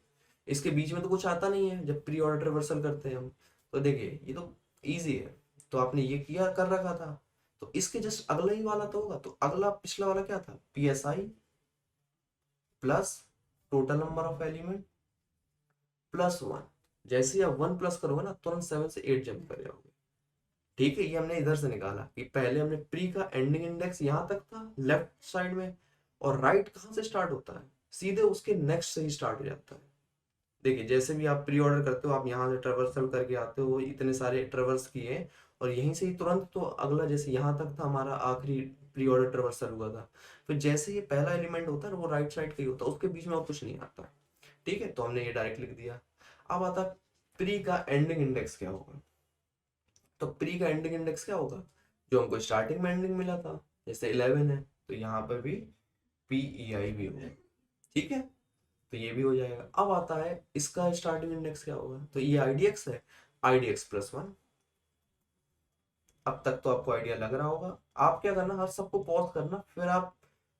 इसके बीच में तो कुछ आता नहीं है जब प्री ऑर्डर रिवर्सल करते हैं हम। तो देखिए ये तो इजी है, तो आपने ये किया कर रखा था, तो इसके जस्ट अगला ही वाला तो होगा। तो अगला पिछला वाला क्या था, PSI plus total number of element +1। जैसे ही आप 1 प्लस करोगे ना, तुरंत 7 से 8 जंप कर जाओगे। ठीक है, ये हमने इधर से निकाला कि पहले हमने प्री का एंडिंग इंडेक्स यहां तक था लेफ्ट साइड में, और राइट कहां से स्टार्ट होता है, सीधे उसके नेक्स्ट से ही स्टार्ट हो जाता है। देखिए जैसे भी आप प्री ऑर्डर करते हो, आप यहाँ से ट्रेवर्सल करके आते हो, इतने सारे ट्रेवर्स किए, और यहीं से ही तुरंत तो अगला, जैसे यहाँ तक था हमारा आखिरी प्री ऑर्डर ट्रेवर्सल हुआ था, फिर जैसे ये पहला एलिमेंट होता है ना वो राइट साइड का ही होता है, उसके बीच में और कुछ नहीं आता। ठीक है, तो हमने ये डायरेक्ट लिख दिया। अब आता प्री का एंडिंग इंडेक्स क्या होगा। तो प्री का एंडिंग इंडेक्स क्या होगा, जो हमको स्टार्टिंग में एंडिंग मिला था, जैसे 11 है तो यहाँ पर भी PEI भी होगा। ठीक है, तो ये भी हो जाएगा। अब आता है इसका स्टार्टिंग इंडेक्स क्या होगा, तो ये IDX है, IDX+1। अब तक तो आपको आइडिया लग रहा होगा। आप क्या करना, हर सबको पॉज करना, फिर आप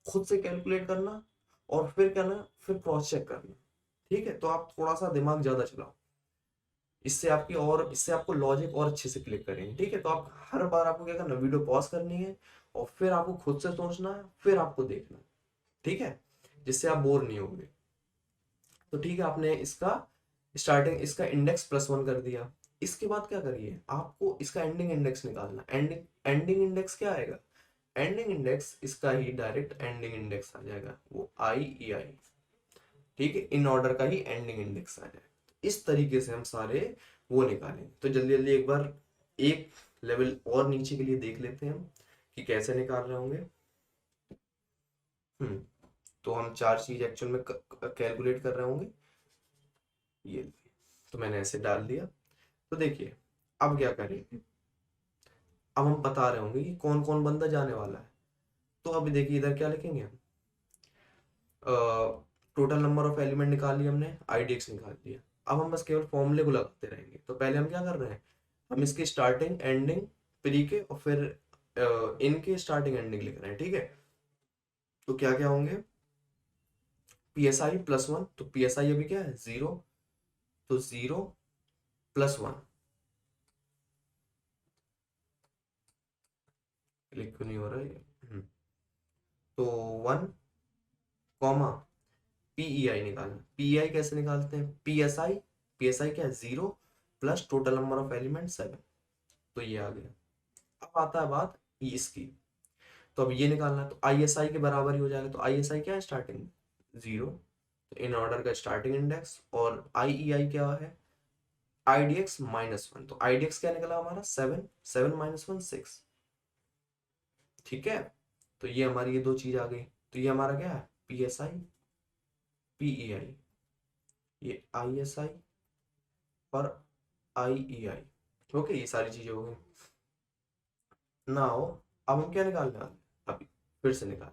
खुद से कैलकुलेट करना, और फिर क्या ना, फिर क्रॉस चेक करना। ठीक है, तो आप थोड़ा सा दिमाग ज्यादा चलाओ, इससे आपको लॉजिक और अच्छे से क्लिक करेंगे। ठीक है, तो आप हर बार आपको क्या करना, वीडियो पॉज करनी है, और फिर आपको खुद से सोचना है, फिर आपको देखना है। ठीक है, जिससे आप बोर नहीं होंगे। तो ठीक है, आपने इसका स्टार्टिंग, इसका इंडेक्स +1 कर दिया। इसके बाद क्या करिए, आपको इसका एंडिंग इंडेक्स निकालना। एंडिंग एंडिंग इंडेक्स क्या आएगा, एंडिंग इंडेक्स इसका ही डायरेक्ट एंडिंग इंडेक्स आ जाएगा, वो IEI। ठीक है, इन ऑर्डर का ही एंडिंग इंडेक्स आ जाएगा। इस तरीके से हम सारे वो निकालेंगे। तो जल्दी जल्दी एक बार एक लेवल और नीचे के लिए देख लेते हैं हम कि कैसे निकाल रहे होंगे। तो हम 4 चीज एक्चुअल में कैलकुलेट कर रहे होंगे। ये तो मैंने ऐसे डाल दिया। तो देखिए अब क्या करेंगे, अब हम बता रहे होंगे कि कौन कौन बंदा जाने वाला है। तो अभी देखिए इधर क्या लिखेंगे हम, टोटल नंबर ऑफ एलिमेंट निकाल लिया हमने, IDX निकाल लिया। अब हम बस केवल फॉर्मूले को लगाते रहेंगे। तो पहले हम क्या कर रहे हैं, हम इसकी स्टार्टिंग एंडिंग प्री के, और फिर इनके स्टार्टिंग एंडिंग लिख रहे हैं, ठीक है। तो क्या क्या होंगे, psi+1, तो psi अभी क्या है 0, तो 0+1, क्लिक क्यों नहीं हो रहा है ये? तो 1, कॉमा पीईआई निकालना। पीईआई कैसे निकालते हैं, पीएसआई, पीएसआई क्या है 0 plus total number of element 7, तो ये आ गया। अब आता है बात इसकी, तो अब ये निकालना है, तो आईएसआई के बराबर ही हो जाएगा। तो आईएसआई क्या है स्टार्टिंग 0, तो इन ऑर्डर का स्टार्टिंग इंडेक्स, और आईईआई क्या है IDX-1, तो IDX क्या निकला हमारा 7, 7 - 1 6, ठीक है। तो ये हमारी ये दो चीज आ गई, तो ये हमारा क्या है PSI PEI, ये ISI और IEI, ओके, ये सारी चीजें हो गई। नाउ अब हम क्या निकालने वाले हैं? अभी फिर से निकाल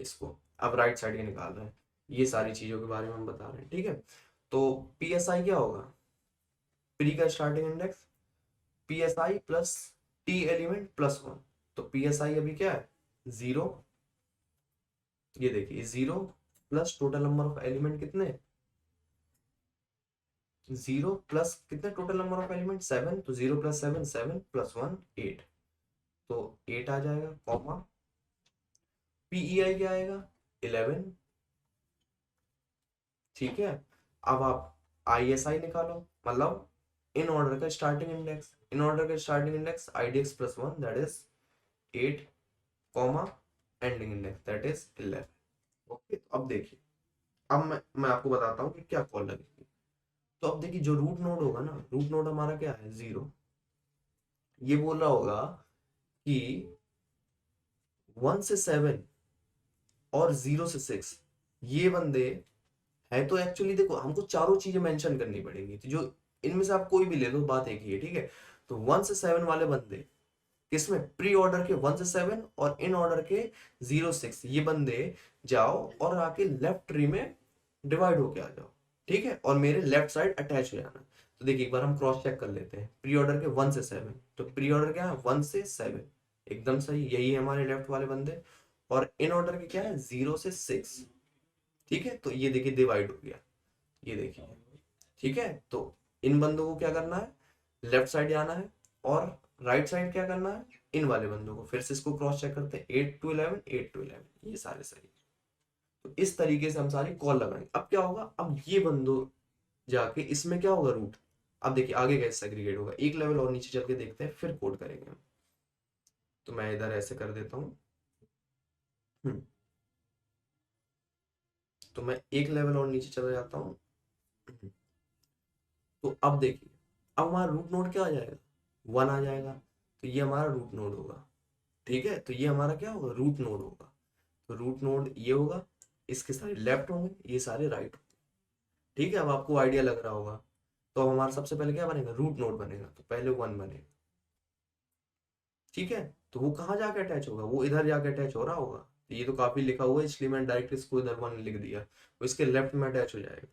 इसको, अब राइट साइड के निकाल रहे हैं, ये सारी चीजों के बारे में हम बता रहे हैं, ठीक है। तो PSI क्या होगा, प्री का starting index, PSI plus T element +1, तो PSI अभी क्या है 0, ये देखिए 0 plus total number of element कितने, 0 प्लस कितने टोटल नंबर ऑफ एलिमेंट 7, तो 0 + 7 7 + 1 8, तो 8 आ जाएगा, कॉमा पीईआई क्या आएगा 11, ठीक है। अब आप आईएसआई निकालो, मतलब इन ऑर्डर का स्टार्टिंग इंडेक्स, इन ऑर्डर का starting index IDX+1 that is 8, comma ending index that is 11, okay. अब देखिए, अब मैं आपको बताता हूँ कि क्या कॉल लगेगी। तो अब देखिए जो रूट नोड होगा ना, रूट नोड हमारा क्या है 0, ये बोल रहा होगा कि 1 से 7 और 0 से 6 ये बंदे है, तो एक्चुअली देखो हमको चारों चीजें मेंशन करनी पड़ेंगी, तो जो इनमें से आप कोई भी ले लो, बात एक ही है, ठीक है। तो 1 से 7 वाले बंदे किसमें, प्री ऑर्डर के 1 से 7 और इन ऑर्डर के 0 6, ये बंदे जाओ और आके लेफ्ट ट्री में डिवाइड होके आ जाओ, ठीक है, और मेरे लेफ्ट साइड अटैच हो जाना। तो देखिए एक बार हम क्रॉस चेक कर लेते हैं, प्री ऑर्डर के 1 से 7, तो प्री ऑर्डर क्या है 1 से 7, एकदम सही, यही है हमारे लेफ्ट वाले बंदे। और इन ऑर्डर के क्या है 0 से 6, ठीक है, तो ये देखिए डिवाइड हो गया, ये देखिए, ठीक है। तो इन बंदों को क्या करना है, लेफ्ट साइड जाना है, और राइट साइड क्या करना है, इन वाले बंदों को। फिर से इसको क्रॉस चेक करते हैं, 8 to 11 8 to 11, ये सारे सही। तो इस तरीके से हम सारी कॉल लगाएंगे। अब क्या होगा, अब ये बंदो जाके इसमें क्या होगा रूट, अब देखिए आगे कैसे सेग्रीगेट होगा, एक लेवल और नीचे चल के देखते हैं, फिर कोड करेंगे हम। तो मैं इधर ऐसे कर देता हूँ, तो मैं एक लेवल और नीचे चला जाता हूँ। तो अब देखिए, अब हमारा रूट नोड क्या आ जाएगा 1 आ जाएगा, तो ये हमारा रूट नोड होगा, ठीक है। तो ये हमारा क्या होगा रूट नोड होगा, तो रूट नोड ये होगा, इसके सारे लेफ्ट होंगे, ये सारे राइट होंगे, ठीक है। अब आपको आइडिया लग रहा होगा, तो हमारा सबसे पहले क्या बनेगा रूट नोड बनेगा, तो पहले 1 बनेगा, ठीक है। तो वो कहाँ जाके अटैच होगा, वो इधर जाके अटैच हो रहा होगा, तो ये तो काफी लिखा हुआ है, इसलिए मैंने डायरेक्ट इसको इधर 1 लिख दिया, वो इसके लेफ्ट में अटैच हो जाएगा।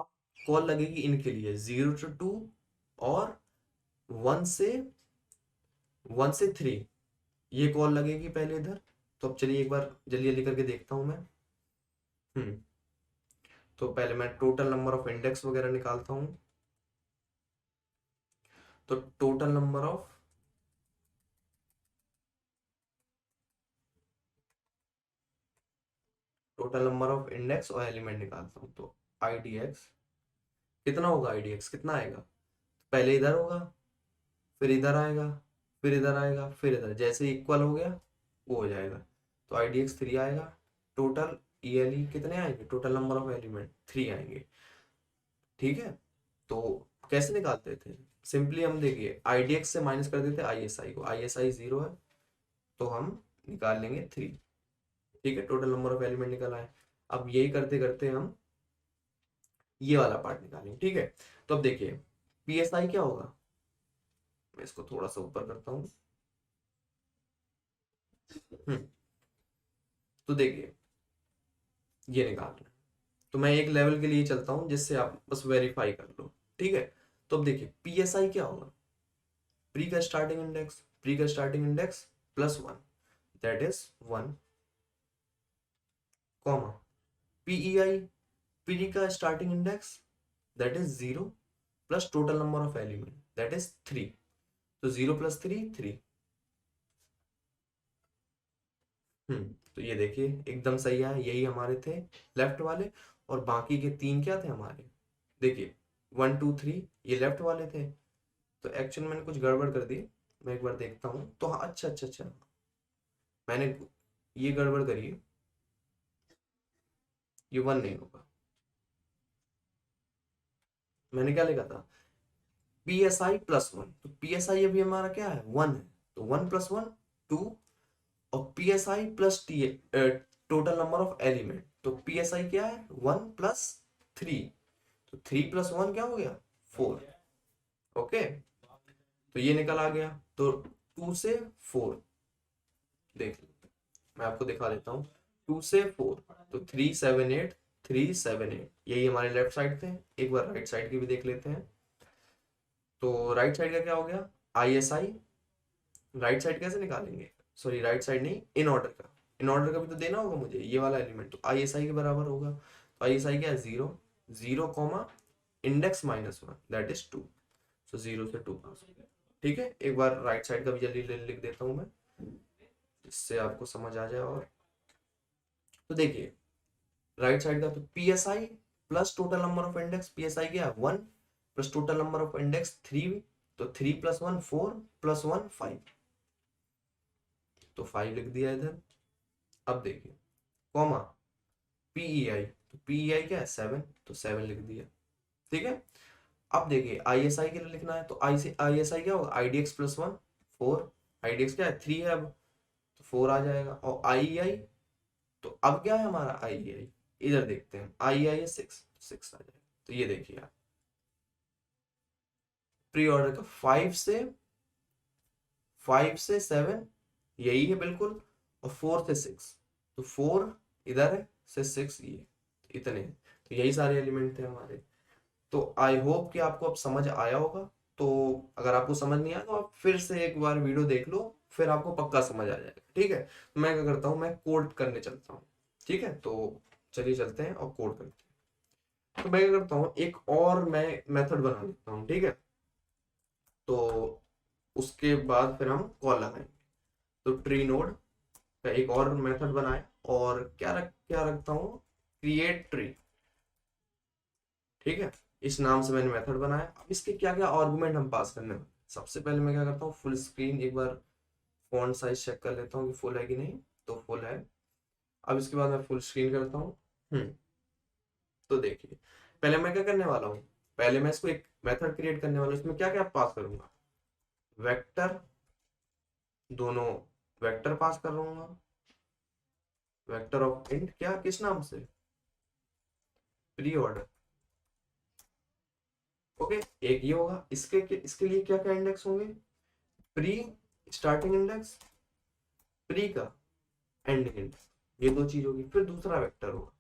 अब कॉल लगेगी इनके लिए 0 to 2 और 1 से 3, ये कॉल लगेगी पहले इधर। तो अब चलिए एक बार जल्दी जल्दी करके देखता हूं मैं। हम्म तो पहले मैं टोटल नंबर ऑफ इंडेक्स वगैरह निकालता हूँ। तो टोटल नंबर ऑफ इंडेक्स और एलिमेंट निकालता हूँ, तो IDX कितना होगा, IDX कितना आएगा, पहले इधर होगा, फिर इधर आएगा, फिर इधर आएगा, फिर इधर, जैसे इक्वल हो गया वो हो जाएगा, तो IDX 3 आएगा। टोटल ELE कितने आएंगे, टोटल नंबर ऑफ एलिमेंट 3 आएंगे, ठीक है। तो कैसे निकालते थे, सिंपली हम देखिए IDX से माइनस कर देते ISI को, ISI 0 है, तो हम निकाल लेंगे 3, ठीक है, टोटल नंबर ऑफ एलिमेंट निकल आए। अब यही करते करते हम ये वाला पार्ट निकालेंगे, ठीक है। तो अब देखिए PSI क्या होगा, मैं इसको थोड़ा सा ऊपर करता हूँ। हम्म तो देखिए ये निकालना है, तो मैं एक लेवल के लिए चलता हूँ जिससे आप बस वेरीफाई कर लो, ठीक है। तो अब देखिए PSI क्या होगा, प्री का स्टार्टिंग इंडेक्स, प्री का starting index plus 1 that is 1, comma PEI, P का starting index that is 0 plus total number of element that is 3, तो 0 प्लस 3 3। तो ये देखिए एकदम सही है, यही हमारे थे लेफ्ट वाले, और बाकी के 3 क्या थे हमारे, देखिए 1 2 3 ये लेफ्ट वाले थे। तो एक्चुअली मैंने कुछ गड़बड़ कर दी, मैं एक बार देखता हूँ। तो हाँ, अच्छा अच्छा अच्छा, मैंने ये गड़बड़ करी है, ये 1 नहीं होगा, मैंने क्या लिखा था पी एस आई प्लस 1, तो पी एस आई अभी हमारा क्या है 1 है, तो 1 प्लस 1 2, और P S I plus T total number of element, तो पी एस आई क्या है 1 प्लस 3, तो 3 प्लस 1 क्या हो गया 4। ओके, तो ये निकल आ गया, तो 2 से 4, देख लो मैं आपको दिखा देता हूँ, 2 से 4, तो 3 7 8, 3 7 8, यही हमारे लेफ्ट साइड थे। एक बार राइट साइड की भी देख लेते हैं। तो राइट साइड का क्या हो गया I S I, right side कैसे निकालेंगे, सॉरी राइट साइड नहीं, इन ऑर्डर का, इन ऑर्डर का भी तो देना होगा मुझे ये वाला एलिमेंट, तो आई एस आई के बराबर होगा। तो आई एस आई क्या है 0 0 comma index minus 1 that is 2, सो 0 से 2 पास हो गया। ठीक है, एक बार राइट साइड का भी जल्दी लिख देता हूँ मैं, जिससे आपको समझ आ जाए। और तो देखिए राइट साइड का, तो P S I plus total number of index, P S I क्या है 1 plus total number of index 3, तो 3 प्लस 1 4 प्लस 1 5, तो 5 लिख दिया इधर। अब देखिए कॉमा पीई आई, तो पीई आई क्या है 7, तो 7 लिख दिया। ठीक है, अब देखिए आई एस आई के लिए लिखना है, तो आई एस आई क्या होगा I D x plus 1 4, I D x क्या है 3 है अब, तो 4 आ जाएगा। और आई आई, तो अब क्या है हमारा आई आई, इधर देखते हैं आई आई है 6, 6 आ जाएगा। तो ये देखिए आप प्री ऑर्डर का 5 से 7 यही है बिल्कुल, और 4 से 6, तो 4 इधर है से 6 ये, इतने हैं। तो यही सारे एलिमेंट थे हमारे। तो आई होप कि आपको अब समझ आया होगा। तो अगर आपको समझ नहीं आया तो आप फिर से एक बार वीडियो देख लो, फिर आपको पक्का समझ आ जाएगा। ठीक है, तो मैं क्या करता हूँ, मैं कोड करने चलता हूँ। ठीक है, तो चलिए चलते हैं और कोड करते हैं। तो मैं क्या करता हूँ, एक और मैं मेथड बना लेता हूँ। ठीक है, तो उसके बाद फिर हम कॉल लगाएंगे। तो ट्री नोड का एक और मेथड बनाए, और क्या रखता हूँ क्रिएट ट्री। ठीक है, इस नाम से मैंने मेथड बनाया। अब इसके क्या क्या आर्गुमेंट हम पास करने हैं, सबसे पहले मैं क्या करता हूँ फुल स्क्रीन, एक बार फॉन्ट साइज चेक कर लेता हूँ कि फुल है कि नहीं, तो फुल है। अब इसके बाद मैं फुल स्क्रीन करता हूँ। तो देखिए पहले मैं क्या करने वाला हूँ, पहले मैं इसको एक मेथड क्रिएट करने वाला हूँ, इसमें क्या क्या पास करूंगा, वेक्टर, दोनों वेक्टर पास कर लूंगा, वेक्टर ऑफ इंट, क्या किस नाम से प्री ऑर्डर। ओके, एक ये होगा, इसके लिए क्या क्या इंडेक्स होंगे, प्री स्टार्टिंग इंडेक्स, प्री का एंडिंग इंडेक्स, ये दो चीज होगी। फिर दूसरा वेक्टर होगा,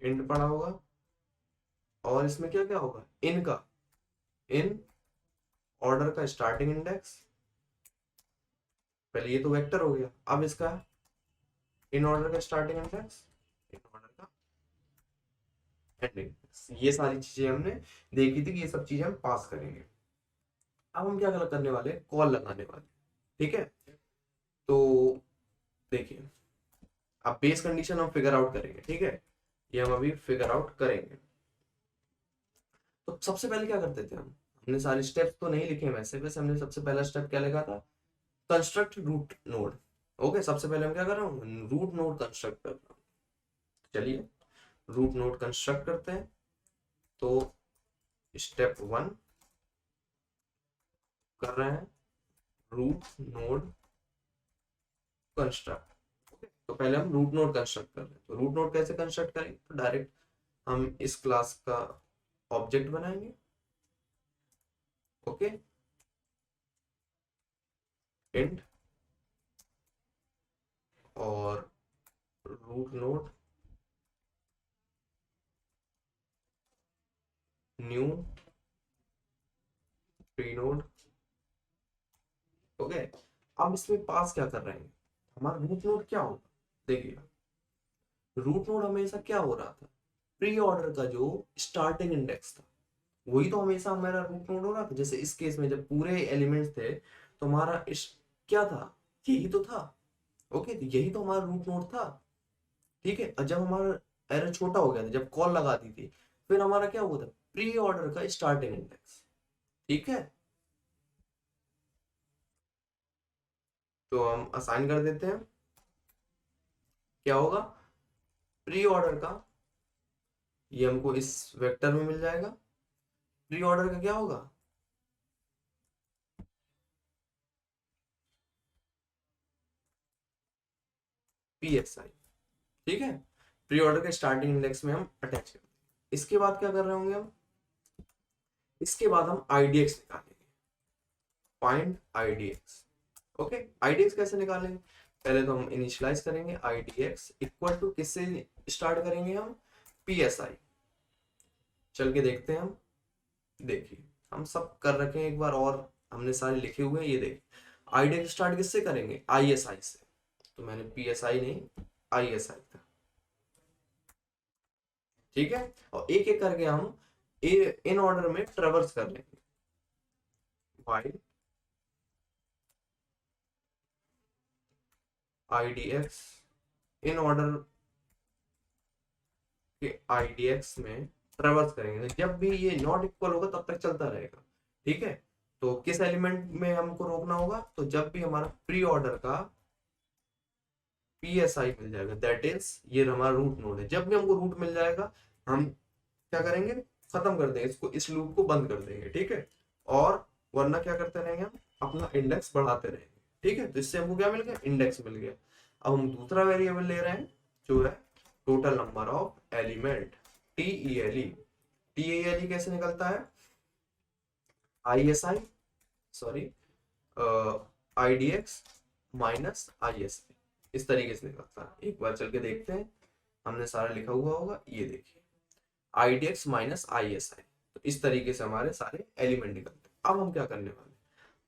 इंड पड़ा होगा, और इसमें क्या क्या होगा इन का, इन ऑर्डर का स्टार्टिंग इंडेक्स, पहले ये तो वेक्टर हो गया। अब इसका इन ऑर्डर का स्टार्टिंग इंडेक्स, इन ऑर्डर का एंडिंग इंडेक्स, ये सारी चीजें हमने देखी थी कि ये सब चीजें हम पास करेंगे। अब हम क्या करने वाले, कॉल लगाने वाले। ठीक है, तो देखिए अब बेस कंडीशन हम फिगर आउट करेंगे। ठीक है, ये हम अभी फिगर आउट करेंगे। तो सबसे पहले क्या करते थे हम, हमने सारे स्टेप्स तो नहीं लिखे वैसे, हमने सबसे पहला स्टेप क्या लिखा था, कंस्ट्रक्ट रूट नोड। ओके, सबसे पहले हम क्या कर रहा हूँ, रूट नोड कंस्ट्रक्ट कर रहा हूँ। चलिए रूट नोड कंस्ट्रक्ट करते हैं। तो स्टेप 1 कर रहे हैं, रूट नोड कंस्ट्रक्ट। तो पहले हम रूट नोड कंस्ट्रक्ट कर रहे हैं। तो रूट नोड कैसे कंस्ट्रक्ट करेंगे, तो डायरेक्ट हम इस क्लास का ऑब्जेक्ट बनाएंगे। ओके, इंट और root node new pre node. Okay, अब इसमें पास क्या कर रहे हैं, हमारा रूट नोड क्या होगा, देखिए रूट नोड हमेशा क्या हो रहा था, प्री ऑर्डर का जो स्टार्टिंग इंडेक्स था वही तो हमेशा हमारा रूट नोड हो रहा था। जैसे इस केस में जब पूरे एलिमेंट्स थे तो हमारा इस क्या था, यही तो था। ओके, तो यही तो हमारा रूट नोड था। ठीक है, और जब हमारा एरर छोटा हो गया था, जब कॉल लगा दी थी, फिर हमारा क्या हुआ था, प्री ऑर्डर का स्टार्टिंग इंडेक्स। ठीक है, तो हम असाइन कर देते हैं, क्या होगा, प्री ऑर्डर का, ये हमको इस वेक्टर में मिल जाएगा। प्री ऑर्डर का क्या होगा, पी एस आई। ठीक है, प्री ऑर्डर के स्टार्टिंग इंडेक्स में हम अटैच कर देंगे। इसके बाद क्या कर रहे होंगे हम, इसके बाद हम आईडीएक्स निकालेंगे, फाइंड आईडीएक्स। ओके, आईडीएक्स कैसे निकालेंगे, पहले तो हम इनिशियलाइज करेंगे आईडीएक्स इक्वल टू, किससे स्टार्ट करेंगे हम, पी एस आई। चल के देखते हैं हम, देखिए हम सब कर रखे हैं एक बार, और हमने सारे लिखे हुए हैं, ये देखिए आईडीएक्स स्टार्ट किससे करेंगे, आईएसआई से। तो मैंने पीएसआई नहीं, आईएसआई था। ठीक है, और एक एक करके हम इन ऑर्डर में ट्रेवर्स कर लेंगे। वाइल आईडीएक्स इन ऑर्डर के आईडीएक्स में ट्रेवर्स करेंगे, तो जब भी ये नॉट इक्वल होगा तब तक चलता रहेगा। ठीक है, तो किस एलिमेंट में हमको रोकना होगा, तो जब भी हमारा प्री ऑर्डर का पीएसआई मिल जाएगा, दैट इज ये हमारा रूट नोड है, जब भी हमको रूट मिल जाएगा हम क्या करेंगे, खत्म कर देंगे इसको, इस लूप को बंद कर देंगे। ठीक है, और वरना क्या करते रहेंगे, हम अपना इंडेक्स बढ़ाते रहेंगे। ठीक है, तो इससे हमको क्या मिल गया, इंडेक्स मिल गया। अब हम दूसरा वेरिएबल ले रहे हैं जो है टोटल नंबर ऑफ एलिमेंट, टीईएलई। टीईएलई कैसे निकलता है, ISI, sorry IDX minus ISI, इस तरीके से निकलता है। एक बार चल के देखते हैं, हमने सारा लिखा हुआ होगा, ये देखिए आईडीएक्स माइनस आईएसआई, तो इस तरीके से हमारे सारे एलिमेंट निकलते हैं। अब हम क्या करने वाले,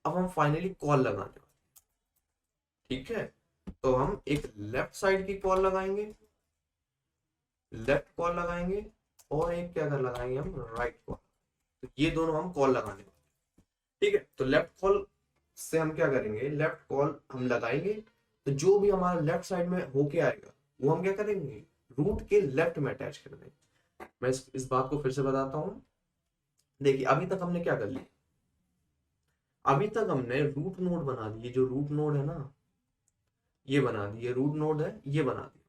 अब हम फाइनली कॉल लगाने वाले। ठीक है, तो हम एक लेफ्ट साइड की कॉल लगाएंगे, लेफ्ट कॉल लगाएंगे, और एक क्या कर लगाएंगे हम, राइट कॉल। तो ये दोनों हम कॉल लगाने वाले। ठीक है, तो लेफ्ट कॉल से हम क्या करेंगे, लेफ्ट कॉल हम लगाएंगे, तो जो भी हमारा लेफ्ट साइड में होके आएगा वो हम क्या करेंगे, रूट के लेफ्ट में अटैच कर देंगे। मैं इस बात को फिर से बताता हूँ, देखिए अभी तक हमने क्या कर लिया, अभी तक हमने रूट नोड बना दिए, जो रूट नोड है ना ये बना दिए, रूट नोड है ये बना दिया।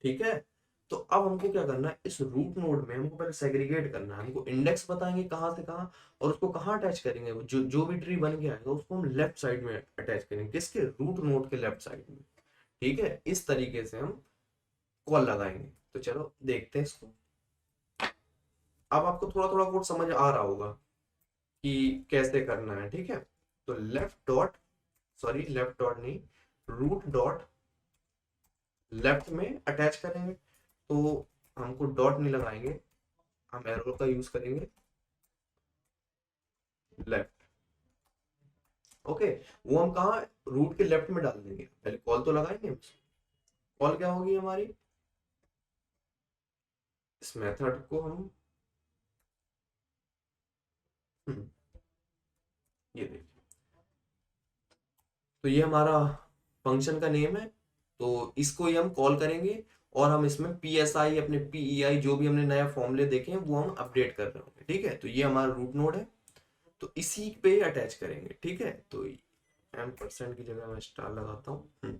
ठीक है, तो अब हमको क्या करना है, इस रूट नोड में हमको पहले सेग्रीगेट करना है, हमको इंडेक्स बताएंगे कहाँ से कहाँ, और उसको कहाँ अटैच करेंगे, जो जो भी ट्री बन के आएगा उसको हम लेफ्ट साइड में अटैच करेंगे, किसके, रूट नोड के लेफ्ट साइड में। ठीक है, इस तरीके से हम कॉल लगाएंगे। तो चलो देखते हैं इसको। अब आपको थोड़ा थोड़ा कोड समझ आ रहा होगा कि कैसे करना है। ठीक है, तो left dot, sorry left dot नहीं, रूट डॉट लेफ्ट में अटैच करेंगे, तो हमको डॉट नहीं लगाएंगे, हम एरो का यूज करेंगे, लेफ्ट। ओके, वो हम कहा, रूट के लेफ्ट में डाल देंगे, पहले कॉल तो लगाएंगे। कॉल क्या होगी हमारी, इस मेथड को हम ये देखिए, तो ये हमारा फंक्शन का नेम है, तो इसको ही हम कॉल करेंगे, और हम इसमें पी एस आई, अपने पीईआई जो भी हमने नया फॉर्मूले देखे हैं वो हम अपडेट कर रहे होंगे। ठीक है, तो ये हमारा रूट नोड है, तो इसी पे अटैच करेंगे। ठीक है, तो M% की जगह मैं स्टार लगाता हूँ।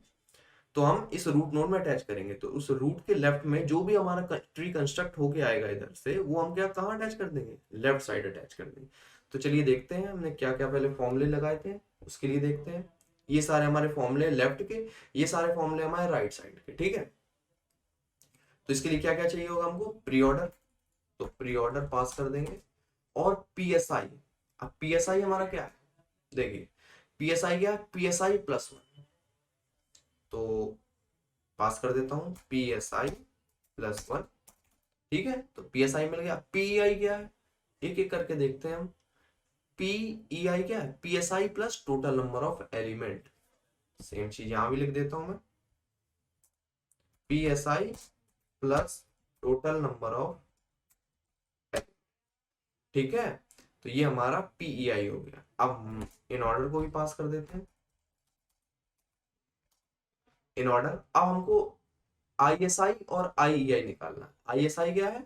तो हम इस रूट नोड में अटैच करेंगे, तो उस रूट के लेफ्ट में जो भी हमारा ट्री कंस्ट्रक्ट होके आएगा इधर से, वो हम क्या कहाँ अटैच कर देंगे, लेफ्ट साइड अटैच कर देंगे। तो चलिए देखते हैं हमने क्या क्या पहले फॉर्मूले लगाए थे, उसके लिए देखते हैं। ये सारे हमारे फॉर्मूले लेफ्ट के, ये सारे फॉर्मूले हमारे राइट साइड के। ठीक है, तो इसके लिए क्या क्या चाहिए होगा हमको, प्री ऑर्डर, तो प्री ऑर्डर पास कर देंगे, और पीएसआई। अब पीएसआई हमारा क्या है, देखिए पीएसआई क्या है, पीएसआई प्लस वन, तो पास कर देता हूं पीएसआई प्लस वन। ठीक है, तो पीएसआई मिल गया। पीआई क्या है, एक एक करके देखते हैं हम। पी ई आई क्या है, P S I plus total number of element. Same चीज यहां भी लिख देता हूं मैं, P S I plus total number of, ठीक है। तो ये हमारा पीई आई हो गया। अब हम इन ऑर्डर को भी पास कर देते हैं इन ऑर्डर। अब हमको आईएसआई और आईईआई निकालना है। आईएसआई क्या है,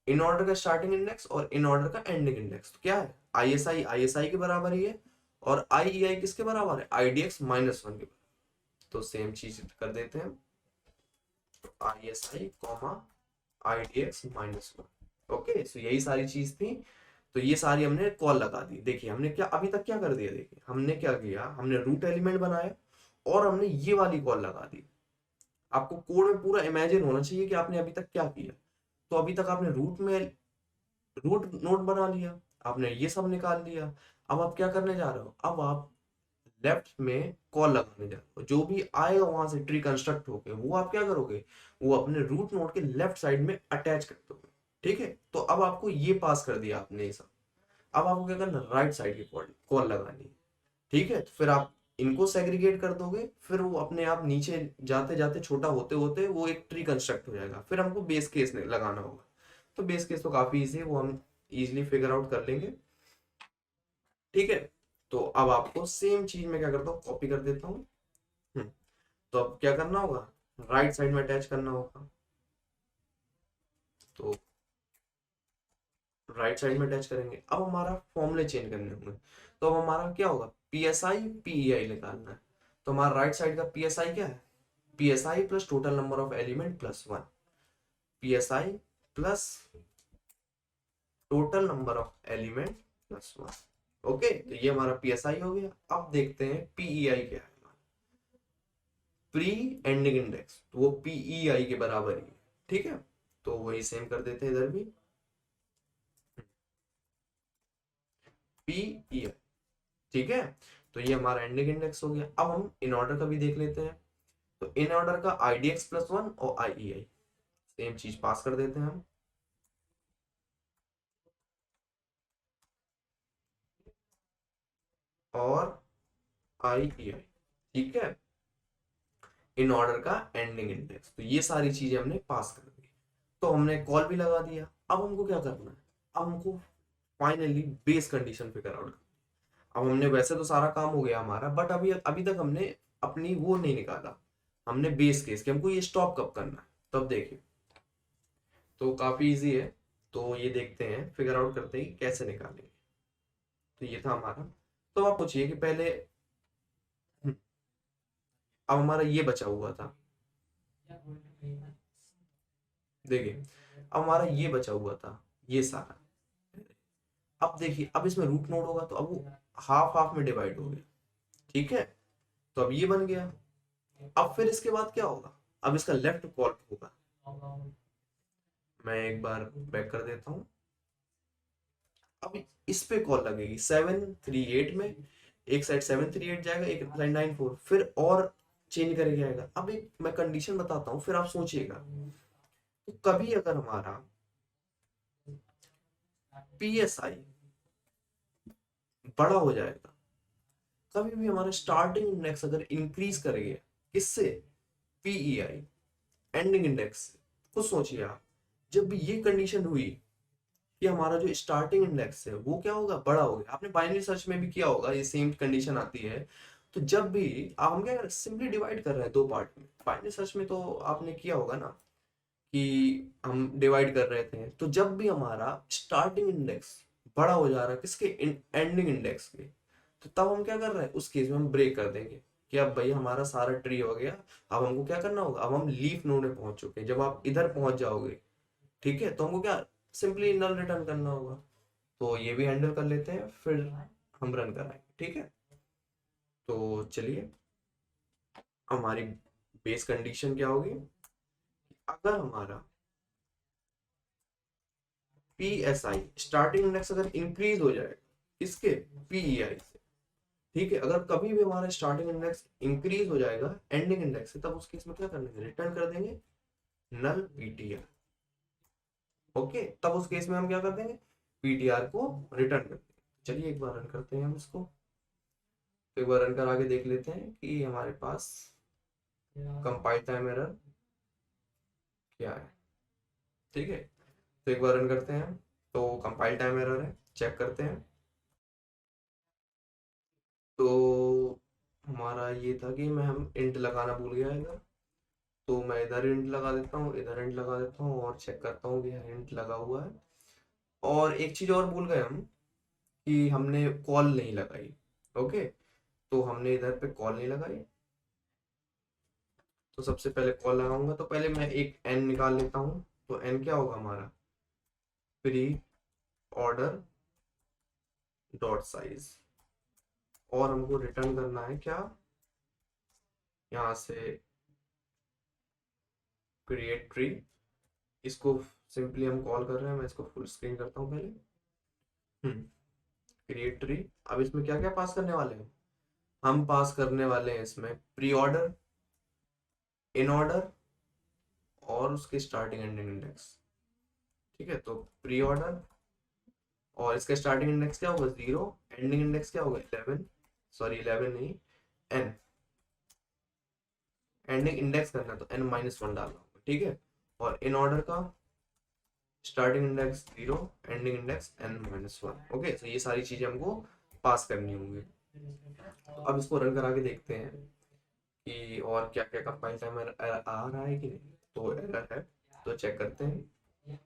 इन ऑर्डर का स्टार्टिंग इंडेक्स और इन ऑर्डर का एंडिंग इंडेक्स। तो क्या है, आईएसआई आईएसआई के बराबर ही है और आईईआई किसके बराबर है, आईडीएक्स माइनस वन के बराबर। तो सेम चीज कर देते हैं, ISI comma IDX minus one. Okay, so यही सारी चीज थी। तो ये सारी हमने कॉल लगा दी। देखिए हमने क्या अभी तक क्या कर दिया, देखिए हमने क्या किया, हमने रूट एलिमेंट बनाया और हमने ये वाली कॉल लगा दी। आपको कोड में पूरा इमेजिन होना चाहिए कि आपने अभी तक क्या किया। तो अभी तक आपने रूट में रूट नोड बना लिया, आपने ये सब निकाल लिया। अब आप क्या करने जा रहे हो, अब आप लेफ्ट में कॉल लगाने जा रहे हो। जो भी आएगा वहां से ट्री कंस्ट्रक्ट होके वो आप क्या करोगे, वो अपने रूट नोड के लेफ्ट साइड में अटैच कर दोगे। ठीक है, तो अब आपको ये पास कर दिया आपने ये सब। अब आपको क्या करना, राइट साइड की कॉल लगानी है। ठीक है, तो फिर आप इनको सेग्रीगेट कर दोगे, फिर वो अपने आप नीचे जाते जाते छोटा होते होते वो एक ट्री कंस्ट्रक्ट हो जाएगा। फिर हमको बेस केस लगाना होगा। तो बेस केस तो काफी इजी है, वो हम इजीली फिगर आउट कर लेंगे। ठीक है, तो अब आपको सेम चीज में क्या करता हूँ, कॉपी कर देता हूँ। तो अब क्या करना होगा, राइट साइड में अटैच करना होगा। तो राइट साइड में अटैच करेंगे। अब हमारा फॉर्मूले चेंज करने होंगे। तो अब हमारा क्या होगा, P S I P I निकालना है। तो हमारा राइट साइड का पी एस आई क्या है, P S I plus total number of element plus one. P S I plus total number of element plus one. Okay, तो ये हमारा पी एस आई हो गया। अब देखते हैं पीई आई क्या है, प्री एंडिंग इंडेक्स। तो वो पीई आई के बराबर ही है। ठीक है, तो वही सेम कर देते हैं इधर भी, पीई। ठीक है, तो ये हमारा एंडिंग इंडेक्स हो गया। अब हम इन ऑर्डर का भी देख लेते हैं। तो इन ऑर्डर का आईडीएक्स प्लस वन और आईईआई सेम चीज पास कर देते हैं हम। और आईईआई, ठीक है, इन ऑर्डर का एंडिंग इंडेक्स। तो ये सारी चीजें हमने पास कर दी। तो हमने कॉल भी लगा दिया। अब हमको क्या करना है, अब हमको finally base condition figure out. अब हमने वैसे तो सारा काम हो गया हमारा, बट अभी अभी तक हमने अपनी वो नहीं निकाला, हमने बेस केस कि हमको ये स्टॉप कब करना है। तब देखिए, तो काफी इजी है। तो ये देखते हैं, फिगर आउट करते हैं कि कैसे निकालेंगे। तो ये था हमारा। तो आप पूछिए कि पहले अब हमारा ये बचा हुआ था, देखिए अब हमारा ये बचा हुआ था ये सारा। अब देखिए, अब इसमें रूट नोड होगा तो अब वो हाफ हाफ में डिवाइड हो गया। ठीक है, तो अब ये बन गया। अब फिर इसके बाद क्या होगा, अब इसका लेफ्ट कॉल होगा। मैं एक बार बैक कर देता हूँ। अब इस पे कॉल लगेगी 738 में, एक साइड 738 जाएगा, एक साइड 94, फिर और चेंज करके आएगा। अब एक मैं कंडीशन बताता हूँ, फिर आप सोचिएगा। तो कभी अगर हमारा पीएसआई बड़ा हो जाएगा, कभी भी हमारा स्टार्टिंग इंडेक्स अगर इंक्रीज करेगा, किससे, पीईआई एंडिंग इंडेक्स से। खुद सोचिए आप, जब भी ये कंडीशन हुई कि हमारा जो स्टार्टिंग इंडेक्स है वो क्या होगा, बड़ा हो गया। आपने बाइनरी सर्च में भी किया होगा, ये सेम कंडीशन आती है। तो जब भी आप, हम क्या कर रहे हैं, सिंपली डिवाइड कर रहे हैं दो पार्ट में। बाइनरी सर्च में तो आपने किया होगा ना कि हम डिवाइड कर रहे थे। तो जब भी हमारा स्टार्टिंग इंडेक्स बड़ा हो जा रहा है किसके, एंडिंग इंडेक्स के, तो तब हम क्या कर रहे हैं, उस केस में हम ब्रेक कर देंगे कि अब भाई हमारा सारा ट्री हो गया। अब हमको क्या करना होगा, अब हम लीफ नोड में पहुंच चुके हैं। जब आप इधर पहुंच जाओगे, ठीक है, तो हमको क्या, सिंपली नल रिटर्न करना होगा। तो ये भी हैंडल कर लेते हैं, फिर हम रन कराएंगे। ठीक है, तो चलिए, हमारी बेस कंडीशन क्या होगी, अगर हमारा P S I starting index अगर इंक्रीज हो जाए इसके पीईआई से, ठीक है, अगर कभी भी हमारा स्टार्टिंग इंडेक्स इंक्रीज हो जाएगा एंडिंग इंडेक्स से, तब उस केस में क्या कर देंगे, रिटर्न कर देंगे नल पीटीआर। ओके, तब उस केस में हम क्या कर देंगे, पीटीआर को रिटर्न कर देंगे। चलिए एक बार रन करते हैं हम इसको। तो एक बार रन करा के देख लेते हैं कि हमारे पास कंपाइल टाइम एरर क्या है। ठीक है, तो एक बार रन करते हैं। तो कंपाइल टाइम एरर है, चेक करते हैं। तो हमारा ये था कि हम इंट लगाना भूल गया इधर, तो मैं इधर इंट लगा देता हूँ, इधर इंट लगा देता हूँ और चेक करता हूँ कि इंट लगा हुआ है। और एक चीज और भूल गए हम कि हमने कॉल नहीं लगाई। ओके, तो हमने इधर पे कॉल नहीं लगाई। तो सबसे पहले कॉल लगाऊंगा, तो पहले मैं एक एन निकाल लेता हूँ। तो एन क्या होगा हमारा, प्री ऑर्डर डॉट साइज। और हमको रिटर्न करना है क्या, यहाँ से क्रिएट ट्री। इसको सिंपली हम कॉल कर रहे हैं, मैं इसको फुल स्क्रीन करता हूँ पहले। Create tree. अब इसमें क्या क्या पास करने वाले हैं, हम पास करने वाले हैं इसमें प्री ऑर्डर, इन ऑर्डर और उसके स्टार्टिंग एंडिंग इंडेक्स। ठीक है, तो प्री ऑर्डर और इसका स्टार्टिंग इंडेक्स क्या होगा 0, एंडिंग इंडेक्स क्या होगा 11, सॉरी 11 नहीं, एन। एंडिंग इंडेक्स करना है तो n-1 डालना होगा। ठीक है, और इन ऑर्डर का starting index 0, ending index n-1। Okay, तो ये सारी चीजें हमको पास करनी होंगी। तो अब इसको रन करा के देखते हैं कि और क्या क्या कंपाइल टाइम आ रहा है कि नहीं। तो एरर है, तो चेक करते हैं।